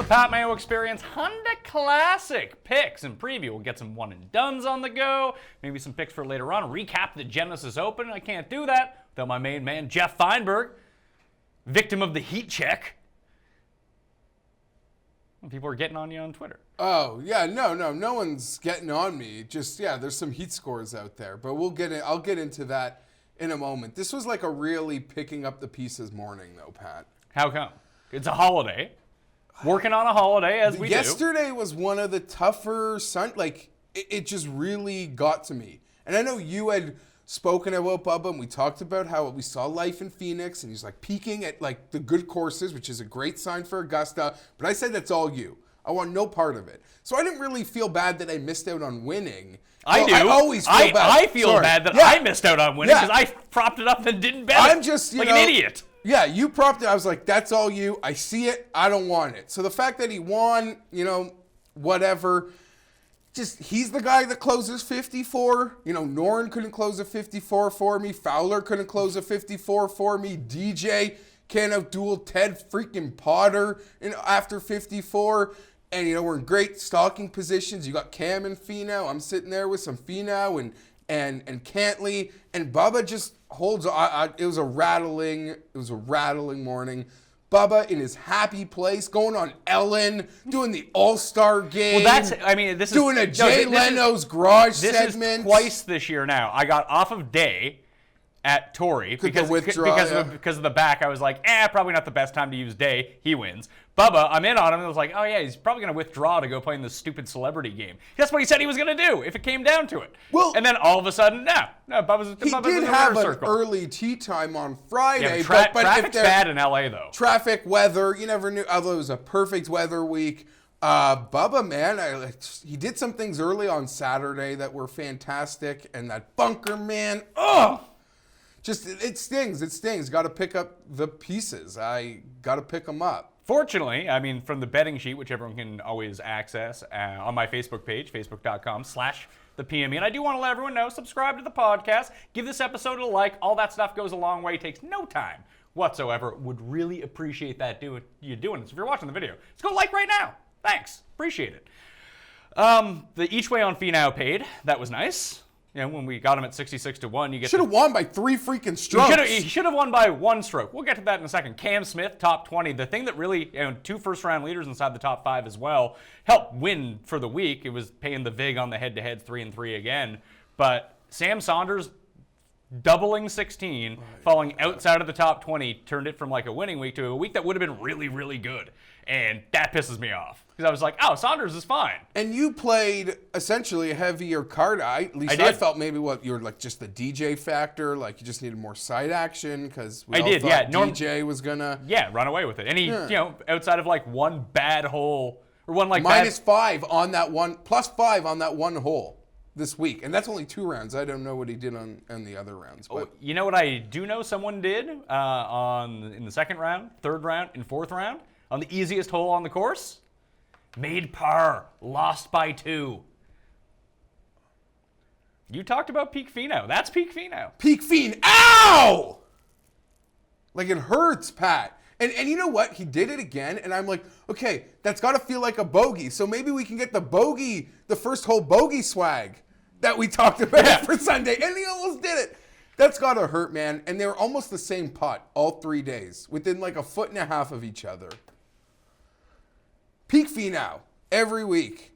Pat Mayo Experience Honda Classic picks and preview. We'll get some one and dones on the go, maybe some picks for later on. Recap the Genesis Open. I can't do that without my main man, Geoff Fienberg, victim of the heat check. People are getting on you on Twitter. Oh, yeah, no one's getting on me. Just, yeah, there's some heat scores out there, but I'll get into that in a moment. This was like a really picking up the pieces morning, though, Pat. How come? It's a holiday. Working on a holiday, as we do. Yesterday was one of the tougher, it just really got to me. And I know you had spoken about Bubba, and we talked about how we saw life in Phoenix, and he's like peaking at like the good courses, which is a great sign for Augusta. But I said that's all you. I want no part of it. So I didn't really feel bad that I missed out on winning. I do. I always feel bad. I feel bad that I missed out on winning because I propped it up and didn't bet it. I'm just, like an idiot. Yeah, you propped it. I was like, that's all you. I see it. I don't want it. So the fact that he won, whatever. Just, he's the guy that closes 54. Noren couldn't close a 54 for me. Fowler couldn't close a 54 for me. DJ can't outduel Ted freaking Potter after 54. And, we're in great stalking positions. You got Cam and Finau. I'm sitting there with some Finau and Cantley. And Bubba just holds on. It was a rattling morning. Bubba in his happy place, going on Ellen, doing the All-Star game. Well, this is doing a Jay Leno's garage segment. This is twice this year now. I got off of day at Torrey because of the back. I was like, probably not the best time to use day. He wins. Bubba, I'm in on him. I was like, oh yeah, he's probably going to withdraw to go play in this stupid celebrity game. That's what he said he was going to do if it came down to it. Well, and then all of a sudden, no, Bubba's in the circle. He did have an early tee time on Friday. Yeah, but traffic's bad in LA though. Traffic, weather, you never knew. Although it was a perfect weather week. Bubba, man, he did some things early on Saturday that were fantastic. And that bunker, man, just, it stings. Got to pick up the pieces. I got to pick them up. Fortunately, from the betting sheet, which everyone can always access on my Facebook page, facebook.com/thepme. And I do want to let everyone know, subscribe to the podcast, give this episode a like. All that stuff goes a long way. It takes no time whatsoever. Would really appreciate that you doing it. So if you're watching the video, just go like right now. Thanks. Appreciate it. The each way on Finau paid. That was nice. When we got him at 66-1, you get should have won by 3 freaking strokes. He should have won by 1 stroke. We'll get to that in a second. Cam Smith, top 20. The thing that really, 2 first-round leaders inside the top 5 as well, helped win for the week. It was paying the vig on the head-to-heads 3-3 again. But Sam Saunders, doubling 16, falling outside of the top 20, turned it from like a winning week to a week that would have been really, really good. And that pisses me off. Because I was like, Saunders is fine. And you played essentially a heavier card. At least I felt maybe you're like just the DJ factor, like you just needed more side action because we all thought DJ was gonna run away with it. And he, outside of like one bad hole or one like -5 on that one, +5 on that one hole this week, and that's only 2 rounds. I don't know what he did on the other rounds. But you know what I do know someone did in the 2nd round, 3rd round, and 4th round on the easiest hole on the course. Made par, lost by 2. You talked about peak Finau. That's peak Finau. Peak Fiend. Ow! Like it hurts, Pat. And you know what? He did it again, and I'm like, okay, that's got to feel like a bogey. So maybe we can get the first hole bogey swag that we talked about for Sunday. And he almost did it. That's got to hurt, man. And they were almost the same putt all 3 days, within like a 1.5 feet of each other. Peak Finau every week.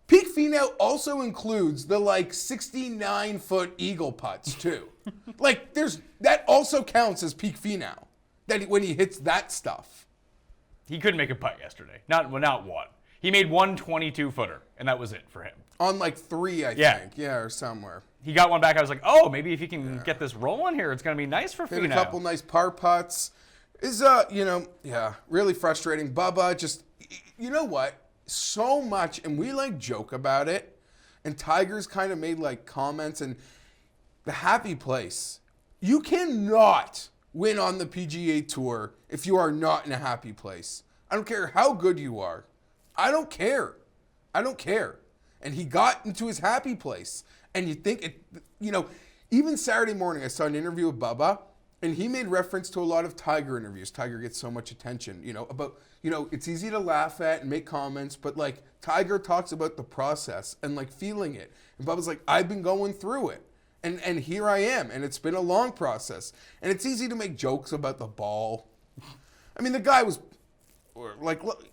Peak Finau also includes the 69-foot eagle putts too. That also counts as peak Finau. That when he hits that stuff. He couldn't make a putt yesterday. Not one. He made one 22-footer, and that was it for him. On 3, I think. Yeah, or somewhere. He got one back. I was like, oh, maybe if he can get this rolling here, it's going to be nice for Finau. Hit a couple nice par putts. Is really frustrating. Bubba just, you know what? So much, and we joke about it, and Tiger's kind of made comments, and the happy place. You cannot win on the PGA Tour if you are not in a happy place. I don't care how good you are. I don't care. And he got into his happy place. And you think even Saturday morning, I saw an interview with Bubba, And he made reference to a lot of Tiger interviews. Tiger gets so much attention, it's easy to laugh at and make comments, but like Tiger talks about the process and like feeling it. And Bubba's like, I've been going through it. And here I am. And it's been a long process. And it's easy to make jokes about the ball. I mean, the guy was like, look,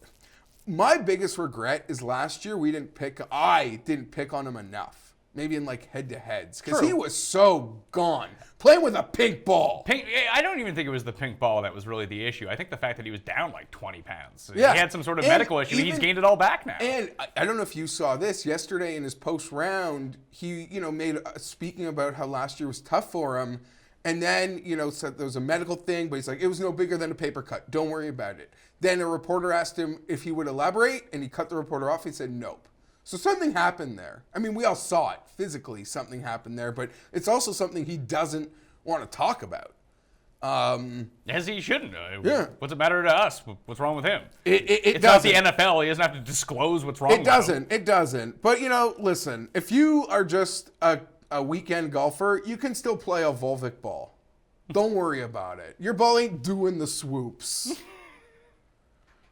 my biggest regret is last year I didn't pick on him enough. Maybe in like head-to-heads. Because he was so gone. Playing with a pink ball. I don't even think it was the pink ball that was really the issue. I think the fact that he was down like 20 pounds. Yeah. He had some sort of medical issue. He's gained it all back now. And I don't know if you saw this. Yesterday in his post-round, he, made speaking about how last year was tough for him. And then, said there was a medical thing, but he's like, it was no bigger than a paper cut. Don't worry about it. Then a reporter asked him if he would elaborate, and he cut the reporter off. He said, nope. So something happened there. I mean, we all saw it. Physically, something happened there. But it's also something he doesn't want to talk about. As he shouldn't. Yeah. What's it matter to us? What's wrong with him? It's not the NFL. He doesn't have to disclose what's wrong with him. It doesn't. But, listen, if you are just a weekend golfer, you can still play a Volvic ball. Don't worry about it. Your ball ain't doing the swoops.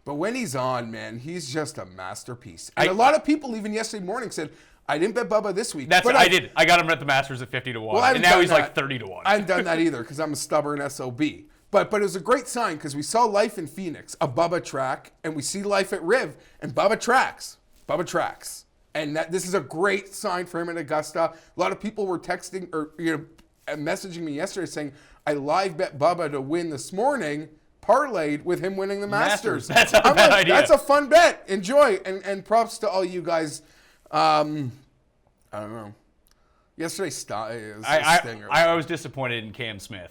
But when he's on, man, he's just a masterpiece. And a lot of people, even yesterday morning, said, I didn't bet Bubba this week. I did. I got him at the Masters at 50 to 1. Well, and now he's like 30 to 1. I haven't done that either because I'm a stubborn SOB. But it was a great sign because we saw life in Phoenix, a Bubba track, and we see life at Riv, and Bubba tracks. Bubba tracks. And this is a great sign for him at Augusta. A lot of people were texting or messaging me yesterday saying, I live bet Bubba to win this morning, parlayed with him winning the Masters. That's not a bad idea. That's a fun bet. Enjoy. And props to all you guys. I don't know. Yesterday, I was disappointed in Cam Smith.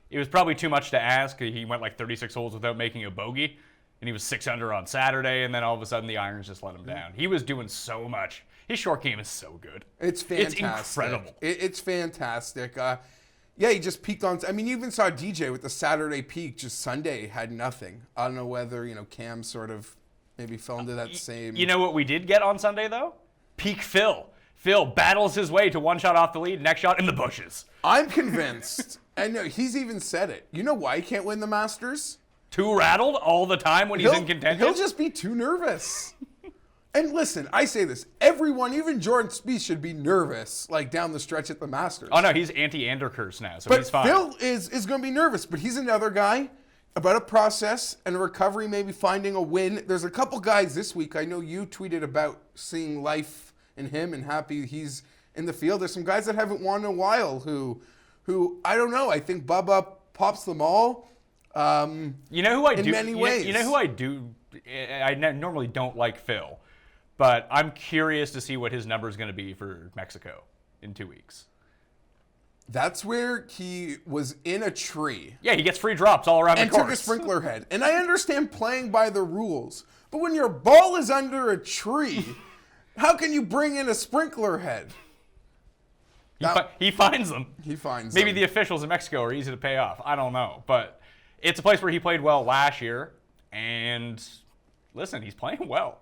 It was probably too much to ask. He went like 36 holes without making a bogey, and he was 6 under on Saturday, and then all of a sudden the irons just let him down. He was doing so much. His short game is so good. It's fantastic. It's incredible. It's fantastic. Yeah, he just peaked on. I mean, you even saw DJ with the Saturday peak. Just Sunday had nothing. I don't know whether Cam sort of maybe fell into that same. You know what we did get on Sunday though? Peak Phil. Phil battles his way to one shot off the lead. Next shot in the bushes. I'm convinced, and no, he's even said it. You know why he can't win the Masters? Too rattled all the time when he's in contention. He'll just be too nervous. And listen, I say this, everyone, even Jordan Spieth, should be nervous, like down the stretch at the Masters. Oh no, he's anti-Anderkirch now, so but he's fine. Phil is going to be nervous, but he's another guy about a process and a recovery, maybe finding a win. There's a couple guys this week, I know you tweeted about seeing life in him and happy he's in the field. There's some guys that haven't won in a while who I don't know, I think Bubba pops them all. You know who I do? In many ways. You know who I do? I normally don't like Phil. But I'm curious to see what his number is going to be for Mexico in 2 weeks. That's where he was in a tree. Yeah, he gets free drops all around the course. And took a sprinkler head. And I understand playing by the rules. But when your ball is under a tree, how can you bring in a sprinkler head? He finds them. He finds Maybe them. the officials in Mexico are easy to pay off. I don't know. But it's a place where he played well last year. And listen, he's playing well.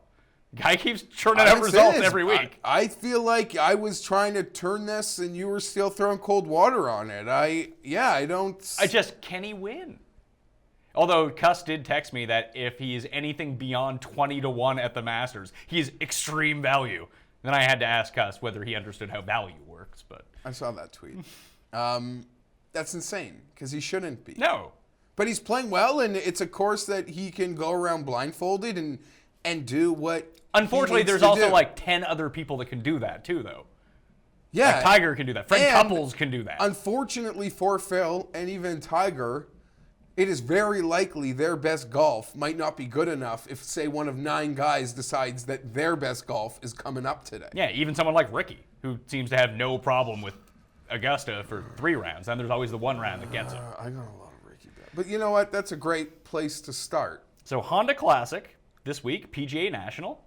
Guy keeps churning out results every week. I feel like I was trying to turn this and you were still throwing cold water on it. Can he win? Although Cuss did text me that if he is anything beyond 20 to 1 at the Masters, he's extreme value. Then I had to ask Cuss whether he understood how value works. But I saw that tweet. That's insane because he shouldn't be. No. But he's playing well, and it's a course that he can go around blindfolded and do what. Unfortunately, there's also like 10 other people that can do that too, though. Yeah. Like Tiger can do that. Fred Couples can do that. Unfortunately for Phil and even Tiger, it is very likely their best golf might not be good enough if, say, one of 9 guys decides that their best golf is coming up today. Yeah, even someone like Ricky, who seems to have no problem with Augusta for 3 rounds. Then there's always the 1 round that gets him. I got a lot of Ricky bet. But you know what? That's a great place to start. So Honda Classic this week, PGA National.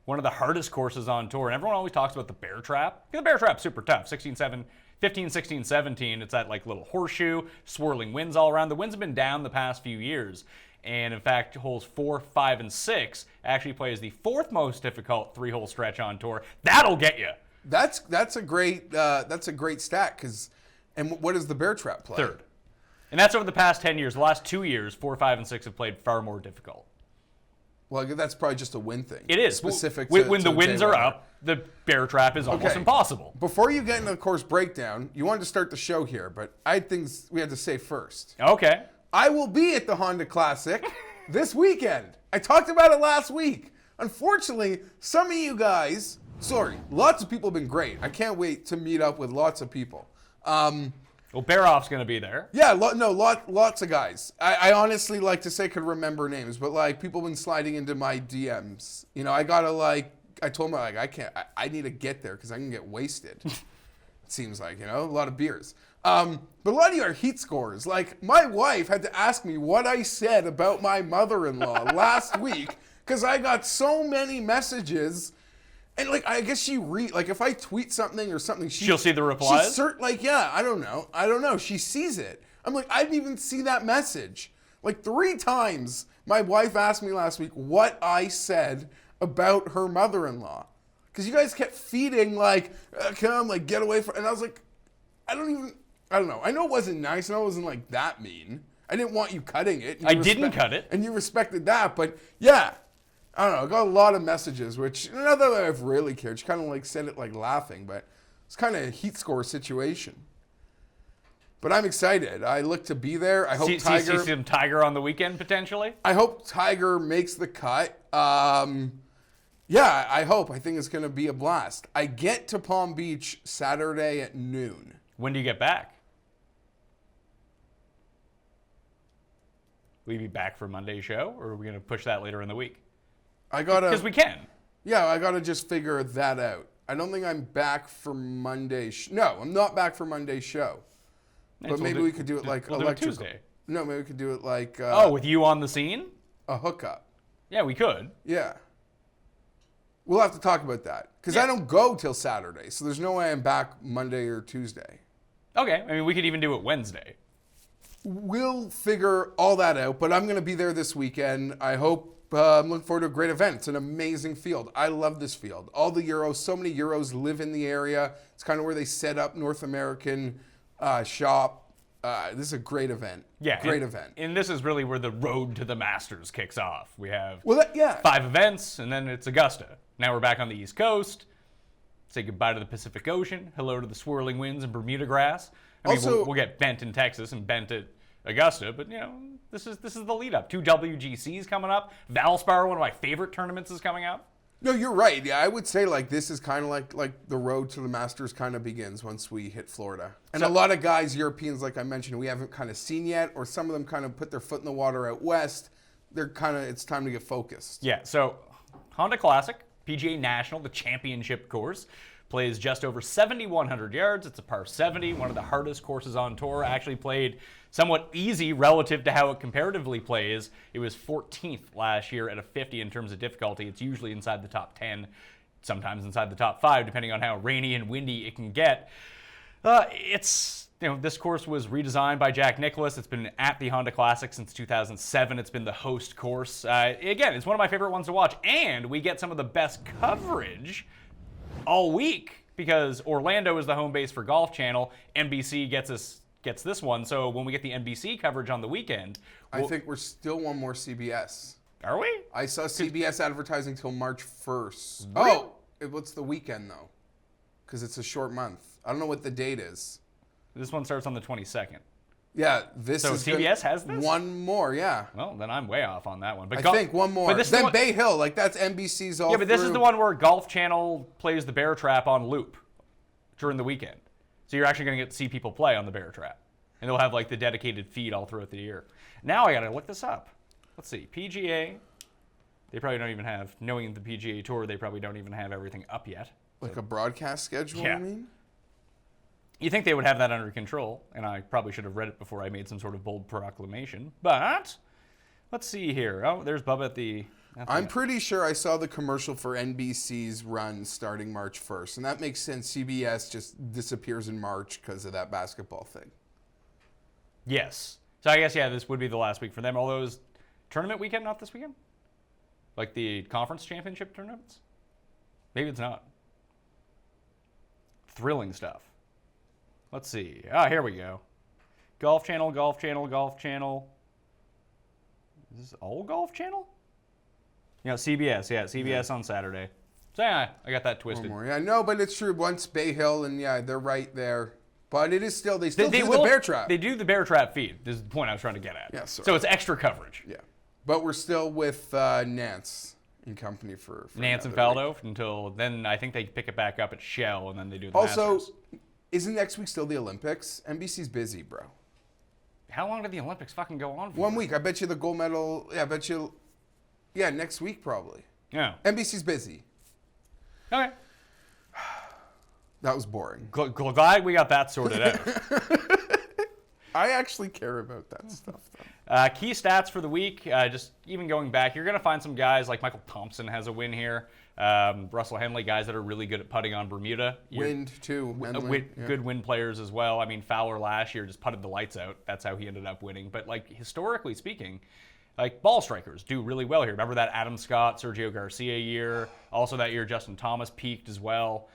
One of the hardest courses on tour. And everyone always talks about the Bear Trap. The Bear Trap's super tough. 15, 16, 17. It's that like little horseshoe, swirling winds all around. The winds have been down the past few years. And in fact, holes 4, 5, and 6 actually plays the 4th most difficult 3-hole stretch on tour. That'll get you. That's a great stat. And what does the Bear Trap play? 3rd. And that's over the past 10 years. The last 2 years, 4, 5, and 6 have played far more difficult. Well, that's probably just a win thing. It is. Specific when to the winds are up, the bear trap is almost impossible. Before you get into the course breakdown, you wanted to start the show here, but I had things we had to say first. Okay. I will be at the Honda Classic this weekend. I talked about it last week. Unfortunately, some of you guys, lots of people have been great. I can't wait to meet up with lots of people. Well, Baroff's going to be there. Yeah, lots of guys. I honestly like to say could remember names, but like people have been sliding into my DMs. You know, I told them like I need to get there because I can get wasted. It seems like, a lot of beers. But a lot of you are heat scorers. Like my wife had to ask me what I said about my mother-in-law last week because I got so many messages. And like, I guess if I tweet something or something, she'll see the replies. I don't know. She sees it. I'm like, I didn't even see that message. Like 3 times, my wife asked me last week what I said about her mother-in-law, because you guys kept feeding like, come, like get away from. And I was like, I don't know. I know it wasn't nice, and I wasn't like that mean. I didn't want you cutting it. I didn't cut it, and you respected that. But yeah. I don't know, I got a lot of messages, which, not that I've really cared. She kind of like said it like laughing, but it's kind of a heat score situation. But I'm excited. I look to be there. I hope see some Tiger on the weekend, potentially? I hope Tiger makes the cut. Yeah, I hope. I think it's going to be a blast. I get to Palm Beach Saturday at noon. When do you get back? Will you be back for Monday's show, or are we going to push that later in the week? Because we can. Yeah, I gotta just figure that out. I don't think I'm back for Monday's. No, I'm not back for Monday's show. But maybe we could do it like electrical. Tuesday. No, maybe we could do it like. With you on the scene? A hookup. Yeah, we could. Yeah. We'll have to talk about that because I don't go till Saturday, so there's no way I'm back Monday or Tuesday. Okay, I mean we could even do it Wednesday. We'll figure all that out, but I'm gonna be there this weekend. I hope. I'm looking forward to a great event. It's an amazing field. I love this field. All the Euros, so many Euros live in the area. It's kind of where they set up North American shop. This is a great event. Yeah. Great event. And this is really where the road to the Masters kicks off. We have 5 events, and then it's Augusta. Now we're back on the East Coast. Say goodbye to the Pacific Ocean. Hello to the swirling winds and Bermuda grass. I mean, we'll get bent in Texas and bent at Augusta, but this is the lead up. 2 WGCs coming up. Valspar, one of my favorite tournaments, is coming up. No, you're right. Yeah, I would say like this is kind of like the road to the Masters kind of begins once we hit Florida. And a lot of guys, Europeans, like I mentioned, we haven't kind of seen yet, or some of them kind of put their foot in the water out west. It's time to get focused. Yeah. So Honda Classic, PGA National, the championship course. Plays just over 7,100 yards. It's a par 70, one of the hardest courses on tour. Actually played somewhat easy relative to how it comparatively plays. It was 14th last year at a 50 in terms of difficulty. It's usually inside the top 10, sometimes inside the top 5, depending on how rainy and windy it can get. This course was redesigned by Jack Nicklaus. It's been at the Honda Classic since 2007. It's been the host course. Again, it's one of my favorite ones to watch, and we get some of the best coverage all week because Orlando is the home base for Golf Channel. NBC gets this one, so when we get the NBC coverage on the weekend, I think we're still one more CBS. Are we? I saw CBS advertising till March 1st. Really? Oh, what's the weekend though? Because it's a short month. I don't know what the date is. This one starts on the 22nd. Yeah, So CBS has this? One more, yeah. Well, then I'm way off on that one. But I think one more. But then Bay Hill, like that's NBC's all. Yeah, but this is the one where Golf Channel plays the Bear Trap on loop during the weekend. So you're actually going to get to see people play on the Bear Trap. And they'll have like the dedicated feed all throughout the year. Now I got to look this up. Let's see. PGA. They probably don't even have, knowing the PGA Tour, they probably don't even have everything up yet. Like a broadcast schedule, yeah. You mean? You think they would have that under control, and I probably should have read it before I made some sort of bold proclamation. But let's see here. Oh, there's Bubba at the... I'm pretty sure I saw the commercial for NBC's run starting March 1st, and that makes sense. CBS just disappears in March because of that basketball thing. Yes. So I guess, yeah, this would be the last week for them. Although, is tournament weekend not this weekend? Like the conference championship tournaments? Maybe it's not. Thrilling stuff. Let's see. Ah, here we go. Golf Channel. Is this all Golf Channel? CBS. Yeah, CBS on Saturday. So yeah, I got that twisted. Yeah, no, but it's true. Once Bay Hill, and yeah, they're right there. But it is still, they do the bear trap. They do the bear trap feed. This is the point I was trying to get at. Yeah, so it's extra coverage. Yeah. But we're still with Nance in company for Nance and Faldo until then. I think they pick it back up at Shell, and then they do the Masters. Isn't next week still the Olympics? NBC's busy, bro. How long did the Olympics fucking go on for? 1 week. I bet you the gold medal, next week probably. Yeah. NBC's busy. Okay. That was boring. Glad we got that sorted out. I actually care about that stuff, though. Key stats for the week, just even going back, you're going to find some guys like Michael Thompson has a win here. Russell Henley, guys that are really good at putting on Bermuda. Wind, too. Good wind players as well. I mean, Fowler last year just putted the lights out. That's how he ended up winning. But, historically speaking, ball strikers do really well here. Remember that Adam Scott, Sergio Garcia year? Also that year, Justin Thomas peaked as well.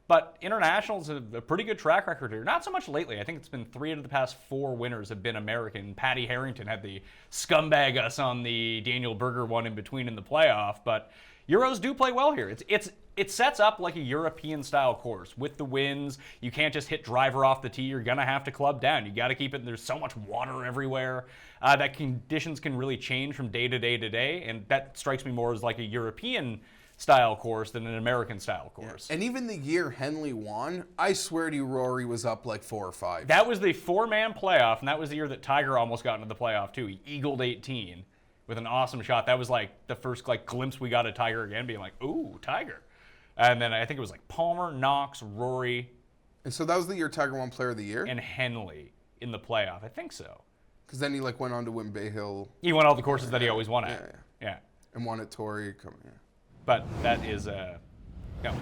But International's a pretty good track record here. Not so much lately. I think it's been 3 out of the past 4 winners have been American. Patty Harrington had the scumbag us on the Daniel Berger one in between in the playoff. But Euros do play well here. It sets up like a European-style course with the winds. You can't just hit driver off the tee. You're going to have to club down. You got to keep it. There's so much water everywhere that conditions can really change from day to day to day. And that strikes me more as like a European-style course than an American-style course. Yeah. And even the year Henley won, I swear to you, Rory was up like 4 or 5. That was the 4-man playoff, and that was the year that Tiger almost got into the playoff, too. He eagled 18 with an awesome shot. That was like the first glimpse we got of Tiger again, being like, ooh, Tiger. And then I think it was like Palmer, Knox, Rory. And so that was the year Tiger won Player of the Year? And Henley in the playoff. I think so. Because then he went on to win Bay Hill. He won all the courses that he always won at. Yeah. And won at Torrey. But that is,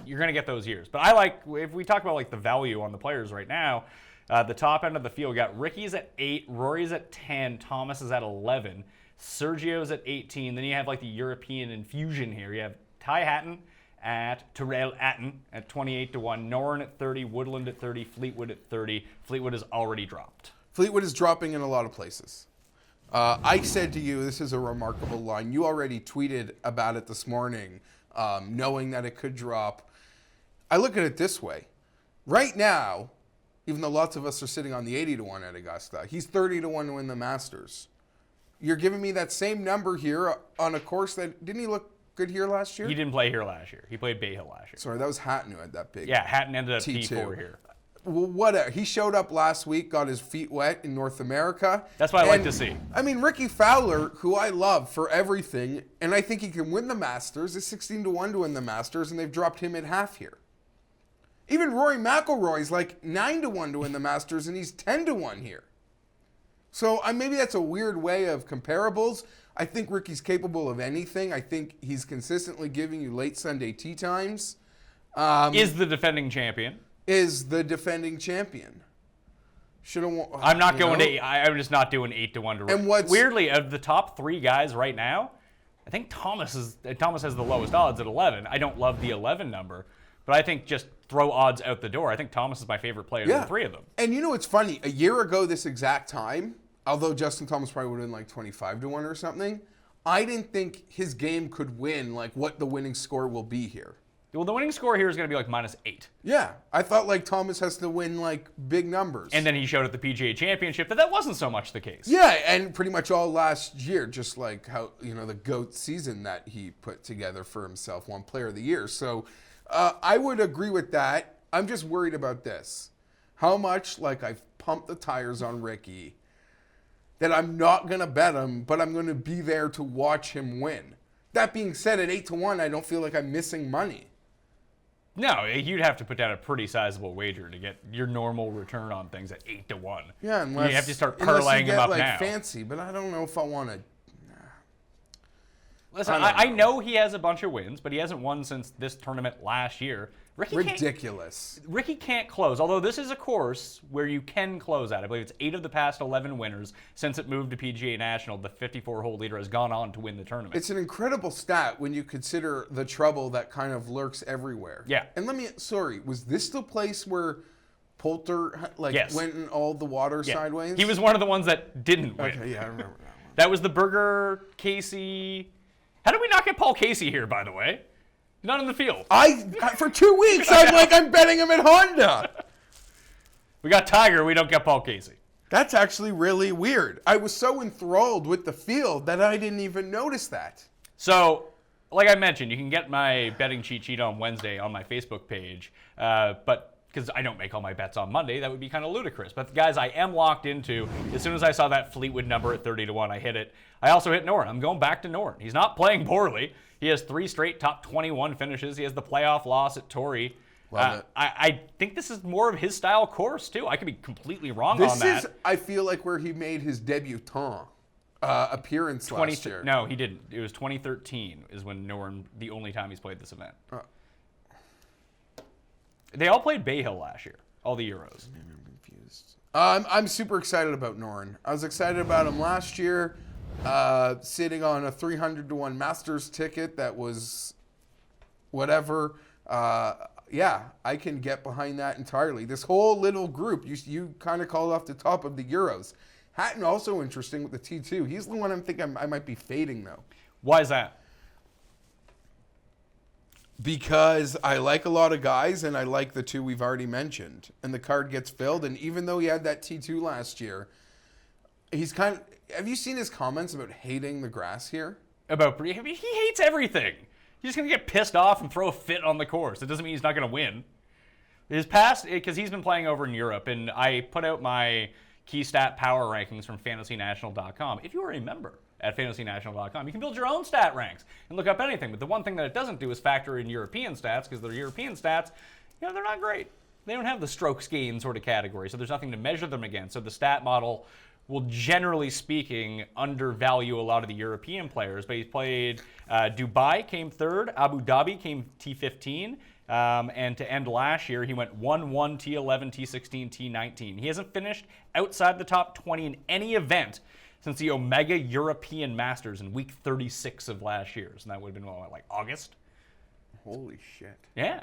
you're going to get those years. But if we talk about the value on the players right now, the top end of the field got Ricky's at 8, Rory's at 10, Thomas is at 11, Sergio's at 18. Then you have the European infusion here. You have Ty Hatton at Tyrrell Hatton at 28-1, Noren at 30, Woodland at 30, Fleetwood at 30. Fleetwood has already dropped. Fleetwood is dropping in a lot of places. I said to you, this is a remarkable line. You already tweeted about it this morning, knowing that it could drop. I look at it this way. Right now, even though lots of us are sitting on the 80-1 at Augusta, he's 30-1 to win the Masters. You're giving me that same number here on a course that, didn't he look good here last year? He didn't play here last year. He played Bay Hill last year. Sorry, that was Hatton who had that big. Yeah, Hatton ended up T2. P4 here. Well, whatever. He showed up last week, got his feet wet in North America. That's what I like to see. I mean, Ricky Fowler, who I love for everything, and I think he can win the Masters, is 16-1 to win the Masters, and they've dropped him at half here. Even Rory McIlroy's 9-1 to win the Masters, and he's 10-1 here. So maybe that's a weird way of comparables. I think Ricky's capable of anything. I think he's consistently giving you late Sunday tee times. Is the defending champion. I'm not going to. I'm just not doing 8-1 to. And weirdly, of the top 3 guys right now, I think Thomas has the lowest odds at 11. I don't love the 11 number, but I think just throw odds out the door. I think Thomas is my favorite player of the 3 of them. And you know what's funny? A year ago, this exact time, although Justin Thomas probably would have been 25-1 or something, I didn't think his game could win what the winning score will be here. Well, the winning score here is going to be -8. Yeah, I thought Thomas has to win big numbers. And then he showed at the PGA Championship that wasn't so much the case. Yeah, and pretty much all last year, just how the GOAT season that he put together for himself, won Player of the Year. So I would agree with that. I'm just worried about this: how much I've pumped the tires on Ricky that I'm not going to bet him, but I'm going to be there to watch him win. That being said, at 8-1, I don't feel like I'm missing money. No, you'd have to put down a pretty sizable wager to get your normal return on things at 8-1. Yeah, unless you have to start parlaying them up now. Fancy, but I don't know if I want to. Listen, I know he has a bunch of wins, but he hasn't won since this tournament last year. Ridiculous. Ricky can't close, although this is a course where you can close at. I believe it's 8 of the past 11 winners since it moved to PGA National. The 54-hole leader has gone on to win the tournament. It's an incredible stat when you consider the trouble that kind of lurks everywhere. Yeah. And was this the place where Poulter Yes. went in all the water Yeah. sideways? He was one of the ones that didn't win. Okay, yeah, I remember that one. That was the Berger Casey. How did we not get Paul Casey here, by the way? Not in the field. For 2 weeks, I'm betting him at Honda. We got Tiger. We don't get Paul Casey. That's actually really weird. I was so enthralled with the field that I didn't even notice that. So, like I mentioned, you can get my betting cheat sheet on Wednesday on my Facebook page. But because I don't make all my bets on Monday, that would be kind of ludicrous. But the guys I am locked into, as soon as I saw that Fleetwood number at 30-1, I hit it. I also hit Noren. I'm going back to Noren. He's not playing poorly. He has 3 straight top 21 finishes. He has the playoff loss at Torrey. Love it. I think this is more of his style course, too. I could be completely wrong on that. This is, I feel like, where he made his debutant appearance last year. No, he didn't. It was 2013 is when Noren, the only time he's played this event. They all played Bay Hill last year, all the Euros. Maybe I'm confused. I'm super excited about Noren. I was excited about him last year, sitting on a 300-1 Masters ticket that was whatever. Yeah, I can get behind that entirely. This whole little group, you kind of called off the top of the Euros. Hatton also interesting with the T2. He's the one I might be fading, though. Why is that? Because I like a lot of guys, and I like the 2 we've already mentioned. And the card gets filled, and even though he had that T2 last year, he's kind of... Have you seen his comments about hating the grass here? He hates everything. He's just going to get pissed off and throw a fit on the course. It doesn't mean he's not going to win. His past, because he's been playing over in Europe, and I put out my key stat power rankings from FantasyNational.com. If you are a member at FantasyNational.com, you can build your own stat ranks and look up anything. But the one thing that it doesn't do is factor in European stats, because their European stats, they're not great. They don't have the strokes gained sort of category, so there's nothing to measure them against. So the stat model will, generally speaking, undervalue a lot of the European players. But he's played Dubai, came 3rd. Abu Dhabi came T15. And to end last year, he went 1-1, T11, T16, T19. He hasn't finished outside the top 20 in any event since the Omega European Masters in week 36 of last year. So that would have been, what, like August? Holy shit. Yeah.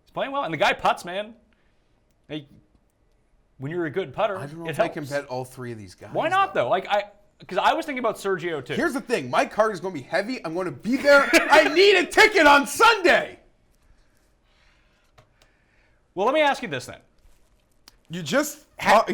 He's playing well. And the guy putts, man. When you're a good putter, I don't know it if helps. I can bet all 3 of these guys. Why not, though? Because I was thinking about Sergio, too. Here's the thing. My card is going to be heavy. I'm going to be there. I need a ticket on Sunday. Well, let me ask you this, then. You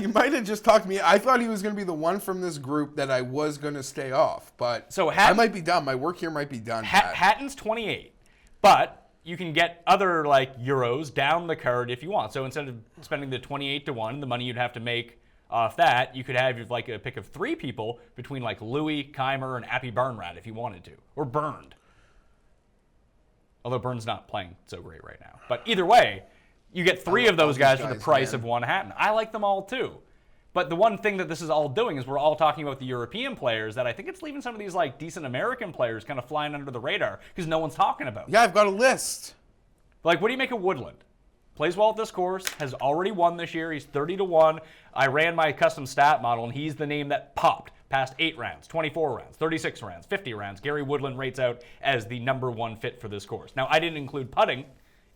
might have just talked to me. I thought he was going to be the one from this group that I was going to stay off. But so I might be done. My work here might be done. Hatton's 28. But you can get other Euros down the card if you want. So instead of spending the 28-1, the money you'd have to make off that, you could have a pick of 3 people between Louis, Keimer, and Appy Barnrat if you wanted to. Or Burned. Although Burn's not playing so great right now. But either way, you get 3 of those guys for the price of 1 Hatton. I like them all too. But the one thing that this is all doing is we're all talking about the European players that I think it's leaving some of these decent American players kind of flying under the radar because no one's talking about them. Yeah, I've got a list. What do you make of Woodland? Plays well at this course, has already won this year. He's 30-1. I ran my custom stat model, and he's the name that popped past 8 rounds, 24 rounds, 36 rounds, 50 rounds. Gary Woodland rates out as the number 1 fit for this course. Now, I didn't include putting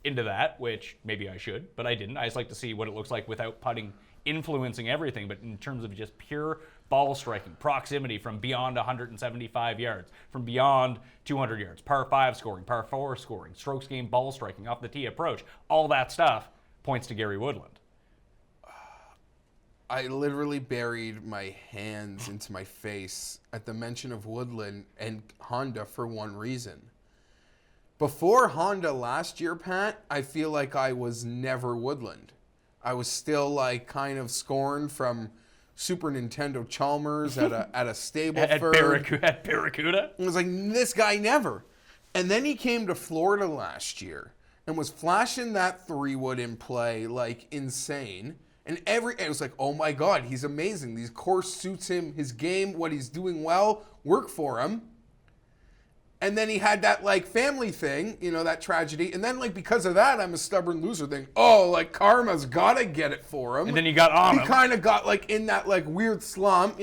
into that, which maybe I should, but I didn't. I just like to see what it looks like without putting influencing everything, but in terms of just pure ball striking, proximity from beyond 175 yards, from beyond 200 yards, par 5 scoring, par 4 scoring, strokes gained, ball striking, off the tee approach, all that stuff points to Gary Woodland. I literally buried my hands into my face at the mention of Woodland and Honda for one reason. Before Honda last year, Pat, I feel like I was never Woodland. I was still kind of scorned from Super Nintendo Chalmers at a Stableford. At Barracuda? It was like, this guy never. And then he came to Florida last year and was flashing that 3-wood in play like insane. And it was like, oh my God, he's amazing. These course suits him, his game, what he's doing well, work for him. And then he had that family thing, that tragedy. And then because of that, I'm a stubborn loser thing. Oh, karma's gotta get it for him. And then you got on him. He kind of got in that weird slump.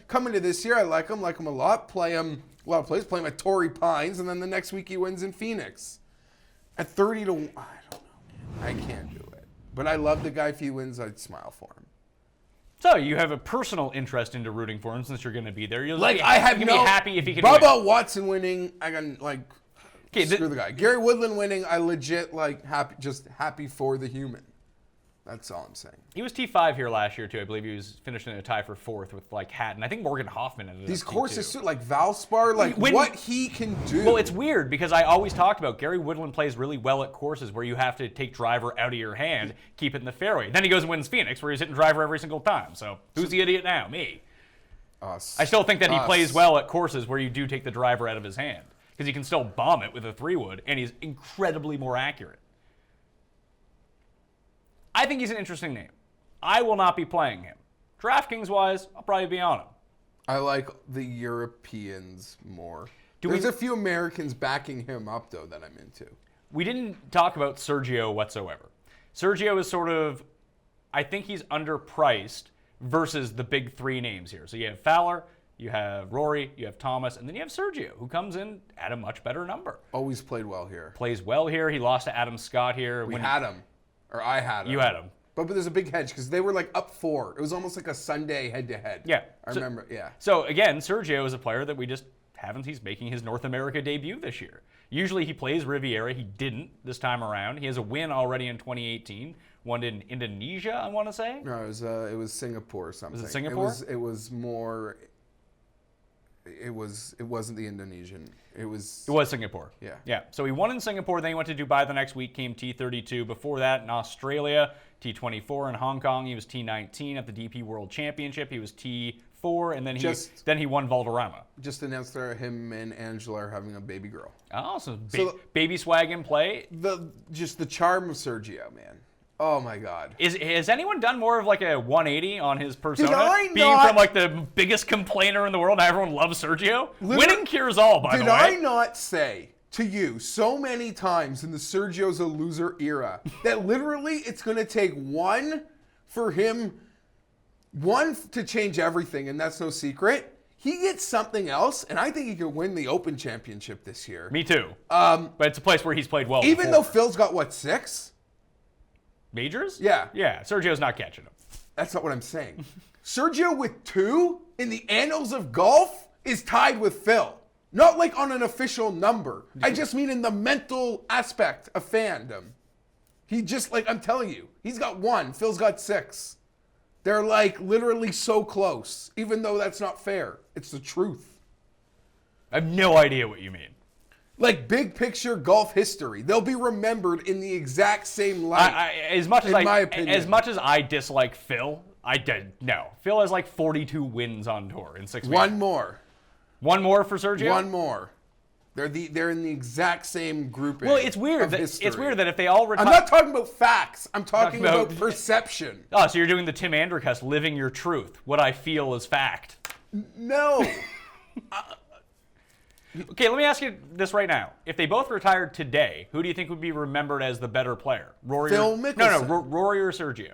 Coming to this year, I like him a lot. Play him a lot of plays. Play him at Torrey Pines, and then the next week he wins in Phoenix. At 30-1, I don't know, man. I can't do it. But I love the guy. If he wins, I'd smile for him. So you have a personal interest into rooting for him since you're going to be there. I have you no. Be happy if he can Bubba win. Watson winning, I can screw the guy. Gary Woodland winning, I legit happy for the human. That's all I'm saying. He was T5 here last year too. I believe he was finishing in a tie for 4th with Hatton. I think Morgan Hoffman ended These up courses too. too, like Valspar, what he can do. Well, it's weird because I always talked about Gary Woodland plays really well at courses where you have to take driver out of your hand, keep it in the fairway. Then he goes and wins Phoenix where he's hitting driver every single time. So who's the idiot now? Me. Us. I still think that he plays well at courses where you do take the driver out of his hand because he can still bomb it with a 3-wood and he's incredibly more accurate. I think he's an interesting name. I will not be playing him. DraftKings-wise, I'll probably be on him. I like the Europeans more. There's a few Americans backing him up, though, that I'm into. We didn't talk about Sergio whatsoever. Sergio is sort of, I think he's underpriced versus the big 3 names here. So you have Fowler, you have Rory, you have Thomas, and then you have Sergio, who comes in at a much better number. Always played well here. Plays well here. He lost to Adam Scott here. We had him. Or I had him. You had him. But there's a big hedge because they were up 4. It was almost like a Sunday head-to-head. Yeah. I remember, yeah. So, again, Sergio is a player that we just haven't. He's making his North America debut this year. Usually he plays Riviera. He didn't this time around. He has a win already in 2018. One in Indonesia, I want to say. No, it was Singapore or something. Was it Singapore? It was more... It wasn't the Indonesian. It was Singapore. Yeah. Yeah. So he won in Singapore, then he went to Dubai the next week, came T32. Before that, in Australia, T24. In Hong Kong, he was T19 at the DP World Championship. He was T4, and then he won Valderrama. Just announced that him and Angela are having a baby girl. Oh, so baby swag in play. Just the charm of Sergio, man. Oh my God! Has anyone done more of a 180 on his persona? Being from the biggest complainer in the world, and everyone loves Sergio. Winning cures all. By the way, did I not say to you so many times in the Sergio's a loser era that literally it's going to take one to change everything, and that's no secret. He gets something else, and I think he could win the Open Championship this year. Me too. But it's a place where he's played well. Even though Phil's got 6? Majors? Yeah. Yeah, Sergio's not catching him. That's not what I'm saying. Sergio with 2 in the annals of golf is tied with Phil. Not on an official number. I just mean in the mental aspect of fandom. He just, I'm telling you, he's got 1. Phil's got 6. They're literally so close, even though that's not fair. It's the truth. I have no idea what you mean. Big picture golf history. They'll be remembered in the exact same light. As much as my opinion. As much as I dislike Phil, no. Phil has 42 wins on tour in 6 weeks. One more. One more for Sergio? One more. They're in the exact same grouping. Well, it's weird that if they all retire. I'm not talking about facts. I'm talking about perception. Oh, so you're doing the Tim Andercuss, living your truth. What I feel is fact. No. Okay, let me ask you this right now. If they both retired today, who do you think would be remembered as the better player? Phil Mickelson. No, Rory or Sergio?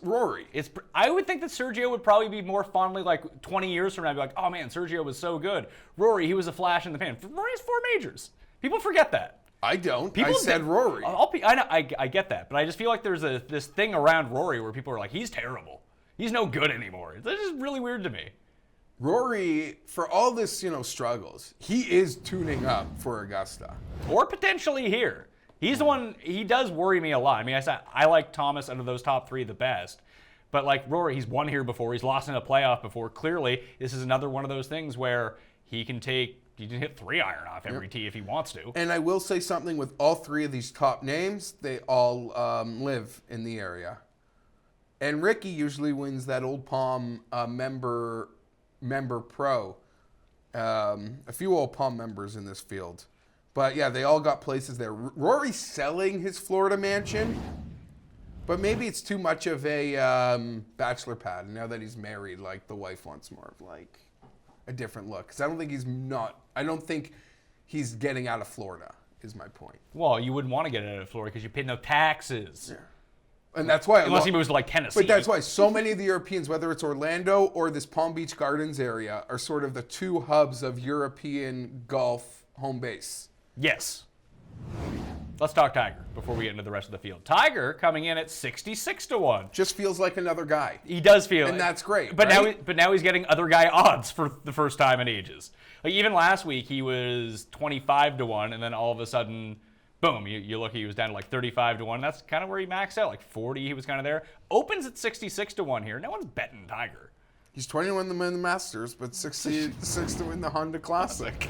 Rory. I would think that Sergio would probably be more fondly 20 years from now, be like, oh man, Sergio was so good. Rory, he was a flash in the pan. Rory has 4 majors. People forget that. I don't. I said Rory. I get that, but I just feel like there's this thing around Rory where people are like, he's terrible. He's no good anymore. It's just really weird to me. Rory, for all this, struggles, he is tuning up for Augusta. Or potentially here. He's the one, he does worry me a lot. I mean, I like Thomas out of those top 3 the best. But Rory, he's won here before. He's lost in a playoff before. Clearly, this is another one of those things where he can hit 3-iron off every tee if he wants to. And I will say something with all 3 of these top names, they all live in the area. And Ricky usually wins that Old Palm member pro. A few Old Palm members in this field. But yeah, they all got places there. Rory's selling his Florida mansion, but maybe it's too much of a bachelor pad. And now that he's married, the wife wants more of a different look. Because I don't think he's getting out of Florida, is my point. Well, you wouldn't want to get out of Florida because you pay no taxes. Yeah. And that's why unless he moves to Tennessee. But that's why so many of the Europeans, whether it's Orlando or this Palm Beach Gardens area, are sort of the 2 hubs of European golf home base. Yes. Let's talk Tiger before we get into the rest of the field. Tiger coming in at 66-1. Just feels like another guy. He does feel, and that's great. But right? now he's getting other guy odds for the first time in ages. Like even last week he was 25-1, and then all of a sudden, boom! You look, he was down to like 35-1. That's kind of where he maxed out. Like 40, he was kind of there. Opens at 66-1 here. No one's betting Tiger. He's 21 to win the Masters, but 66 to win the Honda Classic.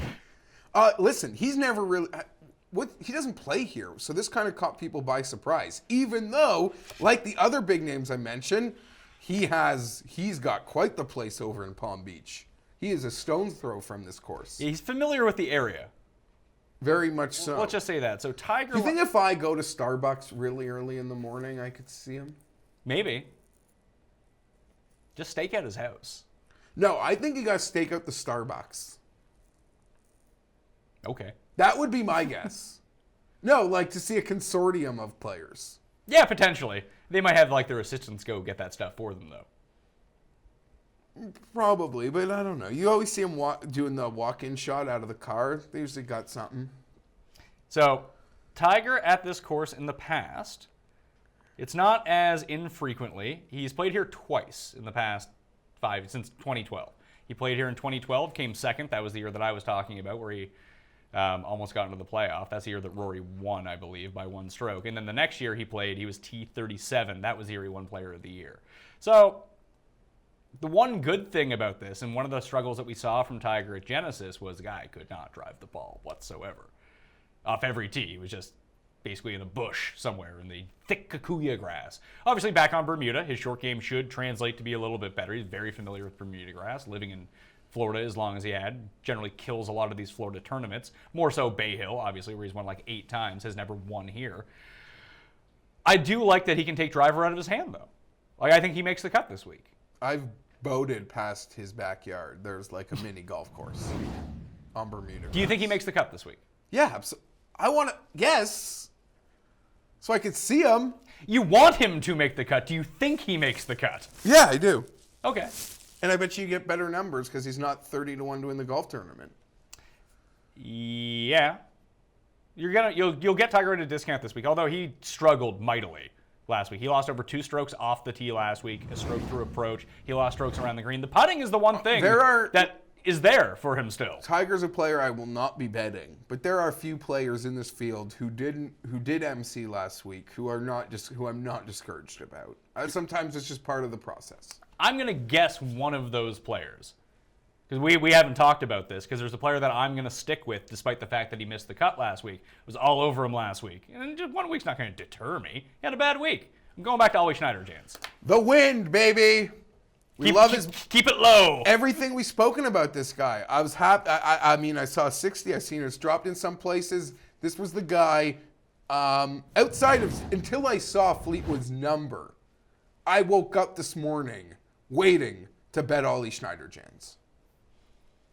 Listen, he's never really. He doesn't play here, so this kind of caught people by surprise. Even though, like the other big names I mentioned, he's got quite the place over in Palm Beach. He is a stone's throw from this course. He's familiar with the area. Very much so. Let's just say that. So Tiger. Do you think if I go to Starbucks really early in the morning, I could see him? Maybe. Just stake at his house. No, I think you got to stake out the Starbucks. Okay. That would be my guess. No, like to see a consortium of players. Yeah, potentially. They might have like their assistants go get that stuff for them, though. Probably, but I don't know. You always see them doing the walk-in shot out of the car. They usually got something. So, Tiger at this course in the past, it's not as infrequently. He's played here twice in the past since 2012. He played here in 2012, came second. That was the year that I was talking about, where he almost got into the playoff. That's the year that Rory won, I believe, by one stroke. And then the next year he played, he was T37. That was the year he won Player of the Year. So the one good thing about this, and one of the struggles that we saw from Tiger at Genesis, was the guy could not drive the ball whatsoever. Off every tee, he was just basically in a bush somewhere in the thick Kikuyu grass. Obviously, back on Bermuda, his short game should translate to be a little bit better. He's very familiar with Bermuda grass, living in Florida as long as he had. Generally kills a lot of these Florida tournaments. More so Bay Hill, obviously, where he's won like 8 times, has never won here. I do like that he can take driver out of his hand, though. Like, I think he makes the cut this week. I've boated past his backyard. There's like a mini golf course on Bermuda. Do you think he makes the cut this week? Yeah, I want to, yes, so I could see him. You want him to make the cut. Do you think he makes the cut? Yeah, I do. Okay. And I bet you get better numbers because he's not 30-1 to win the golf tournament. Yeah. You'll get Tiger at a discount this week, although he struggled mightily last week. He lost over 2 strokes off the tee last week, a stroke through approach. He lost strokes around the green. The putting is the one thing that is there for him still. Tiger's a player I will not be betting, but there are a few players in this field who did MC last week who I'm not discouraged about. Sometimes it's just part of the process. I'm going to guess one of those players. Because we haven't talked about this, because there's a player that I'm going to stick with despite the fact that he missed the cut last week. I was all over him last week. And just 1 week's not going to deter me. He had a bad week. I'm going back to Ollie Schneider, Jans. The wind, baby. Keep it low. Everything we've spoken about this guy. I was happy. I mean, I saw 60. I've seen it's dropped in some places. This was the guy. Until I saw Fleetwood's number, I woke up this morning waiting to bet Ollie Schneider, Jans.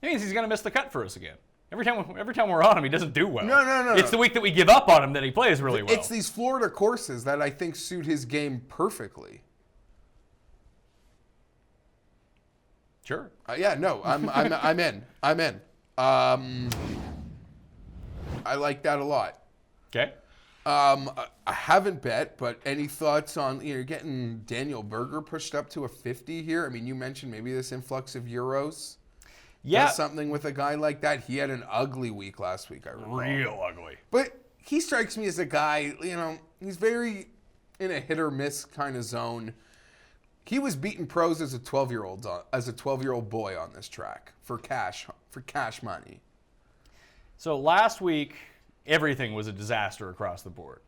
It means he's going to miss the cut for us again. Every time we're on him, he doesn't do well. No. It's the week that we give up on him that he plays really well. It's these Florida courses that I think suit his game perfectly. Sure. Yeah, no, I'm in. I like that a lot. Okay. I haven't bet, but any thoughts on getting Daniel Berger pushed up to a 50 here? I mean, you mentioned maybe this influx of Euros. Yeah. Does something with a guy like that. He had an ugly week last week, I recall. Real ugly. But he strikes me as a guy, he's very in a hit or miss kind of zone. He was beating pros as a 12-year-old boy on this track for cash money. So last week, everything was a disaster across the board.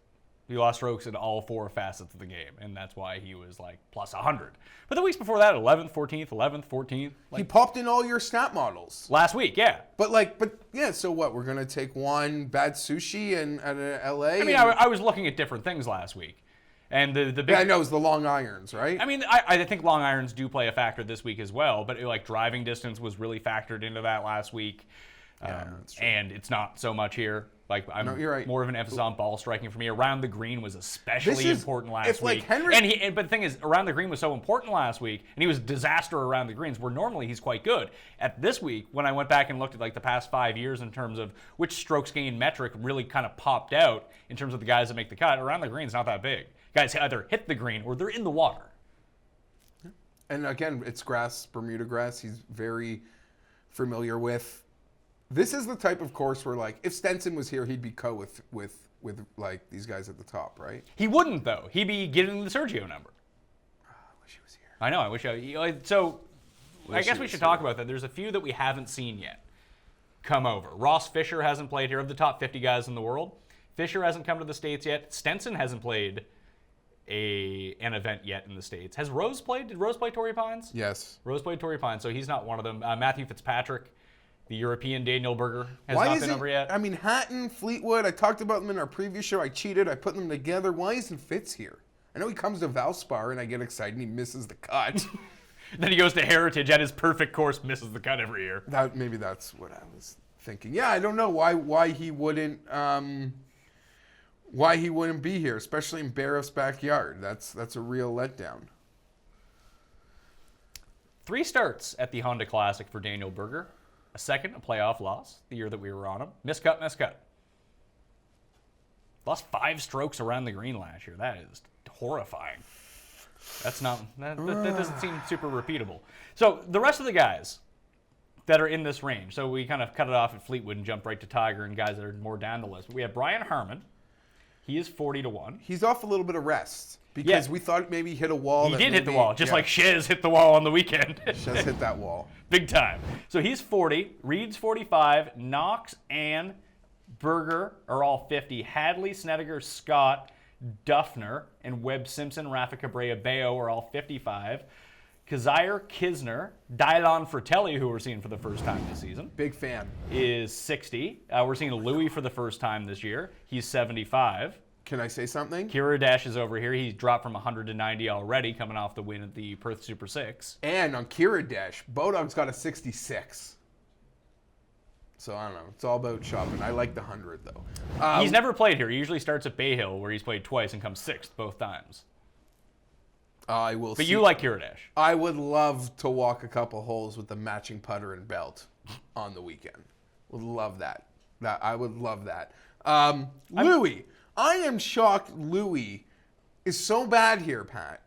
He lost strokes in all 4 facets of the game, and that's why he was like plus 100. But the weeks before that, 11th, 14th, 11th, 14th. He popped in all your stat models. Last week, yeah. But yeah, so what? We're going to take one bad sushi at LA? I mean, I was looking at different things last week. And the big, yeah, I know, it's the long irons, right? I mean, I think long irons do play a factor this week as well, but like driving distance was really factored into that last week. Yeah, that's true. And it's not so much here. Like, I'm No, you're right. more of an emphasis on ball striking for me. Around the green was especially important last like week. Henry- But the thing is, around the green was so important last week, and he was a disaster around the greens, where normally he's quite good. At this week, when I went back and looked at like the past 5 years in terms of which strokes gained metric really kind of popped out in terms of the guys that make the cut, around the green's not that big. Guys either hit the green or they're in the water. And again, it's grass, Bermuda grass. He's very familiar with. This is the type of course where, like, if Stenson was here, he'd be with like these guys at the top, right? He wouldn't, though. He'd be getting the Sergio number. I wish he was here. I know. I wish I. So, I guess we should talk about that. There's a few that we haven't seen yet come over. Ross Fisher hasn't played here. Of the top 50 guys in the world, Fisher hasn't come to the States yet. Stenson hasn't played an event yet in the States. Has Rose played? Did Rose play Torrey Pines? Yes. Rose played Torrey Pines, so he's not one of them. Matthew Fitzpatrick, the European Daniel Berger, has not been over yet. I mean, Hatton, Fleetwood, I talked about them in our previous show. I cheated. I put them together. Why isn't Fitz here? I know he comes to Valspar, and I get excited, and he misses the cut. Then he goes to Heritage at his perfect course, misses the cut every year. Maybe that's what I was thinking. Yeah, I don't know why he wouldn't be here, especially in Barrett's backyard. That's a real letdown. 3 starts at the Honda Classic for Daniel Berger. A second, a playoff loss, the year that we were on him. Miscut. Lost 5 strokes around the green last year. That is horrifying. That doesn't seem super repeatable. So the rest of the guys that are in this range, so we kind of cut it off at Fleetwood and jumped right to Tiger and guys that are more down the list. But we have Brian Harman. He is 40-1. He's off a little bit of rest because we thought maybe he hit a wall. He did hit the wall, just like Shez hit the wall on the weekend. Shez hit that wall. Big time. So he's 40. Reed's 45. Knox and Berger are all 50. Hadley, Snedeker, Scott, Duffner, and Webb Simpson, Rafa Cabrera, Bayo are all 55. Kazire, Kisner, Dylan Fratelli, who we're seeing for the first time this season. Big fan. Is 60. We're seeing Louis for the first time this year. He's 75. Can I say something? Kira Dash is over here. He's dropped from 100 to 90 already, coming off the win at the Perth Super 6. And on Kira Dash, Bodog's got a 66. So I don't know. It's all about shopping. I like the 100 though. He's never played here. He usually starts at Bay Hill, where he's played twice and comes 6th both times. I will. But you like Kira Dash. I would love to walk a couple holes with the matching putter and belt on the weekend. Would love that. I would love that. Louis. I am shocked Louis is so bad here, Pat.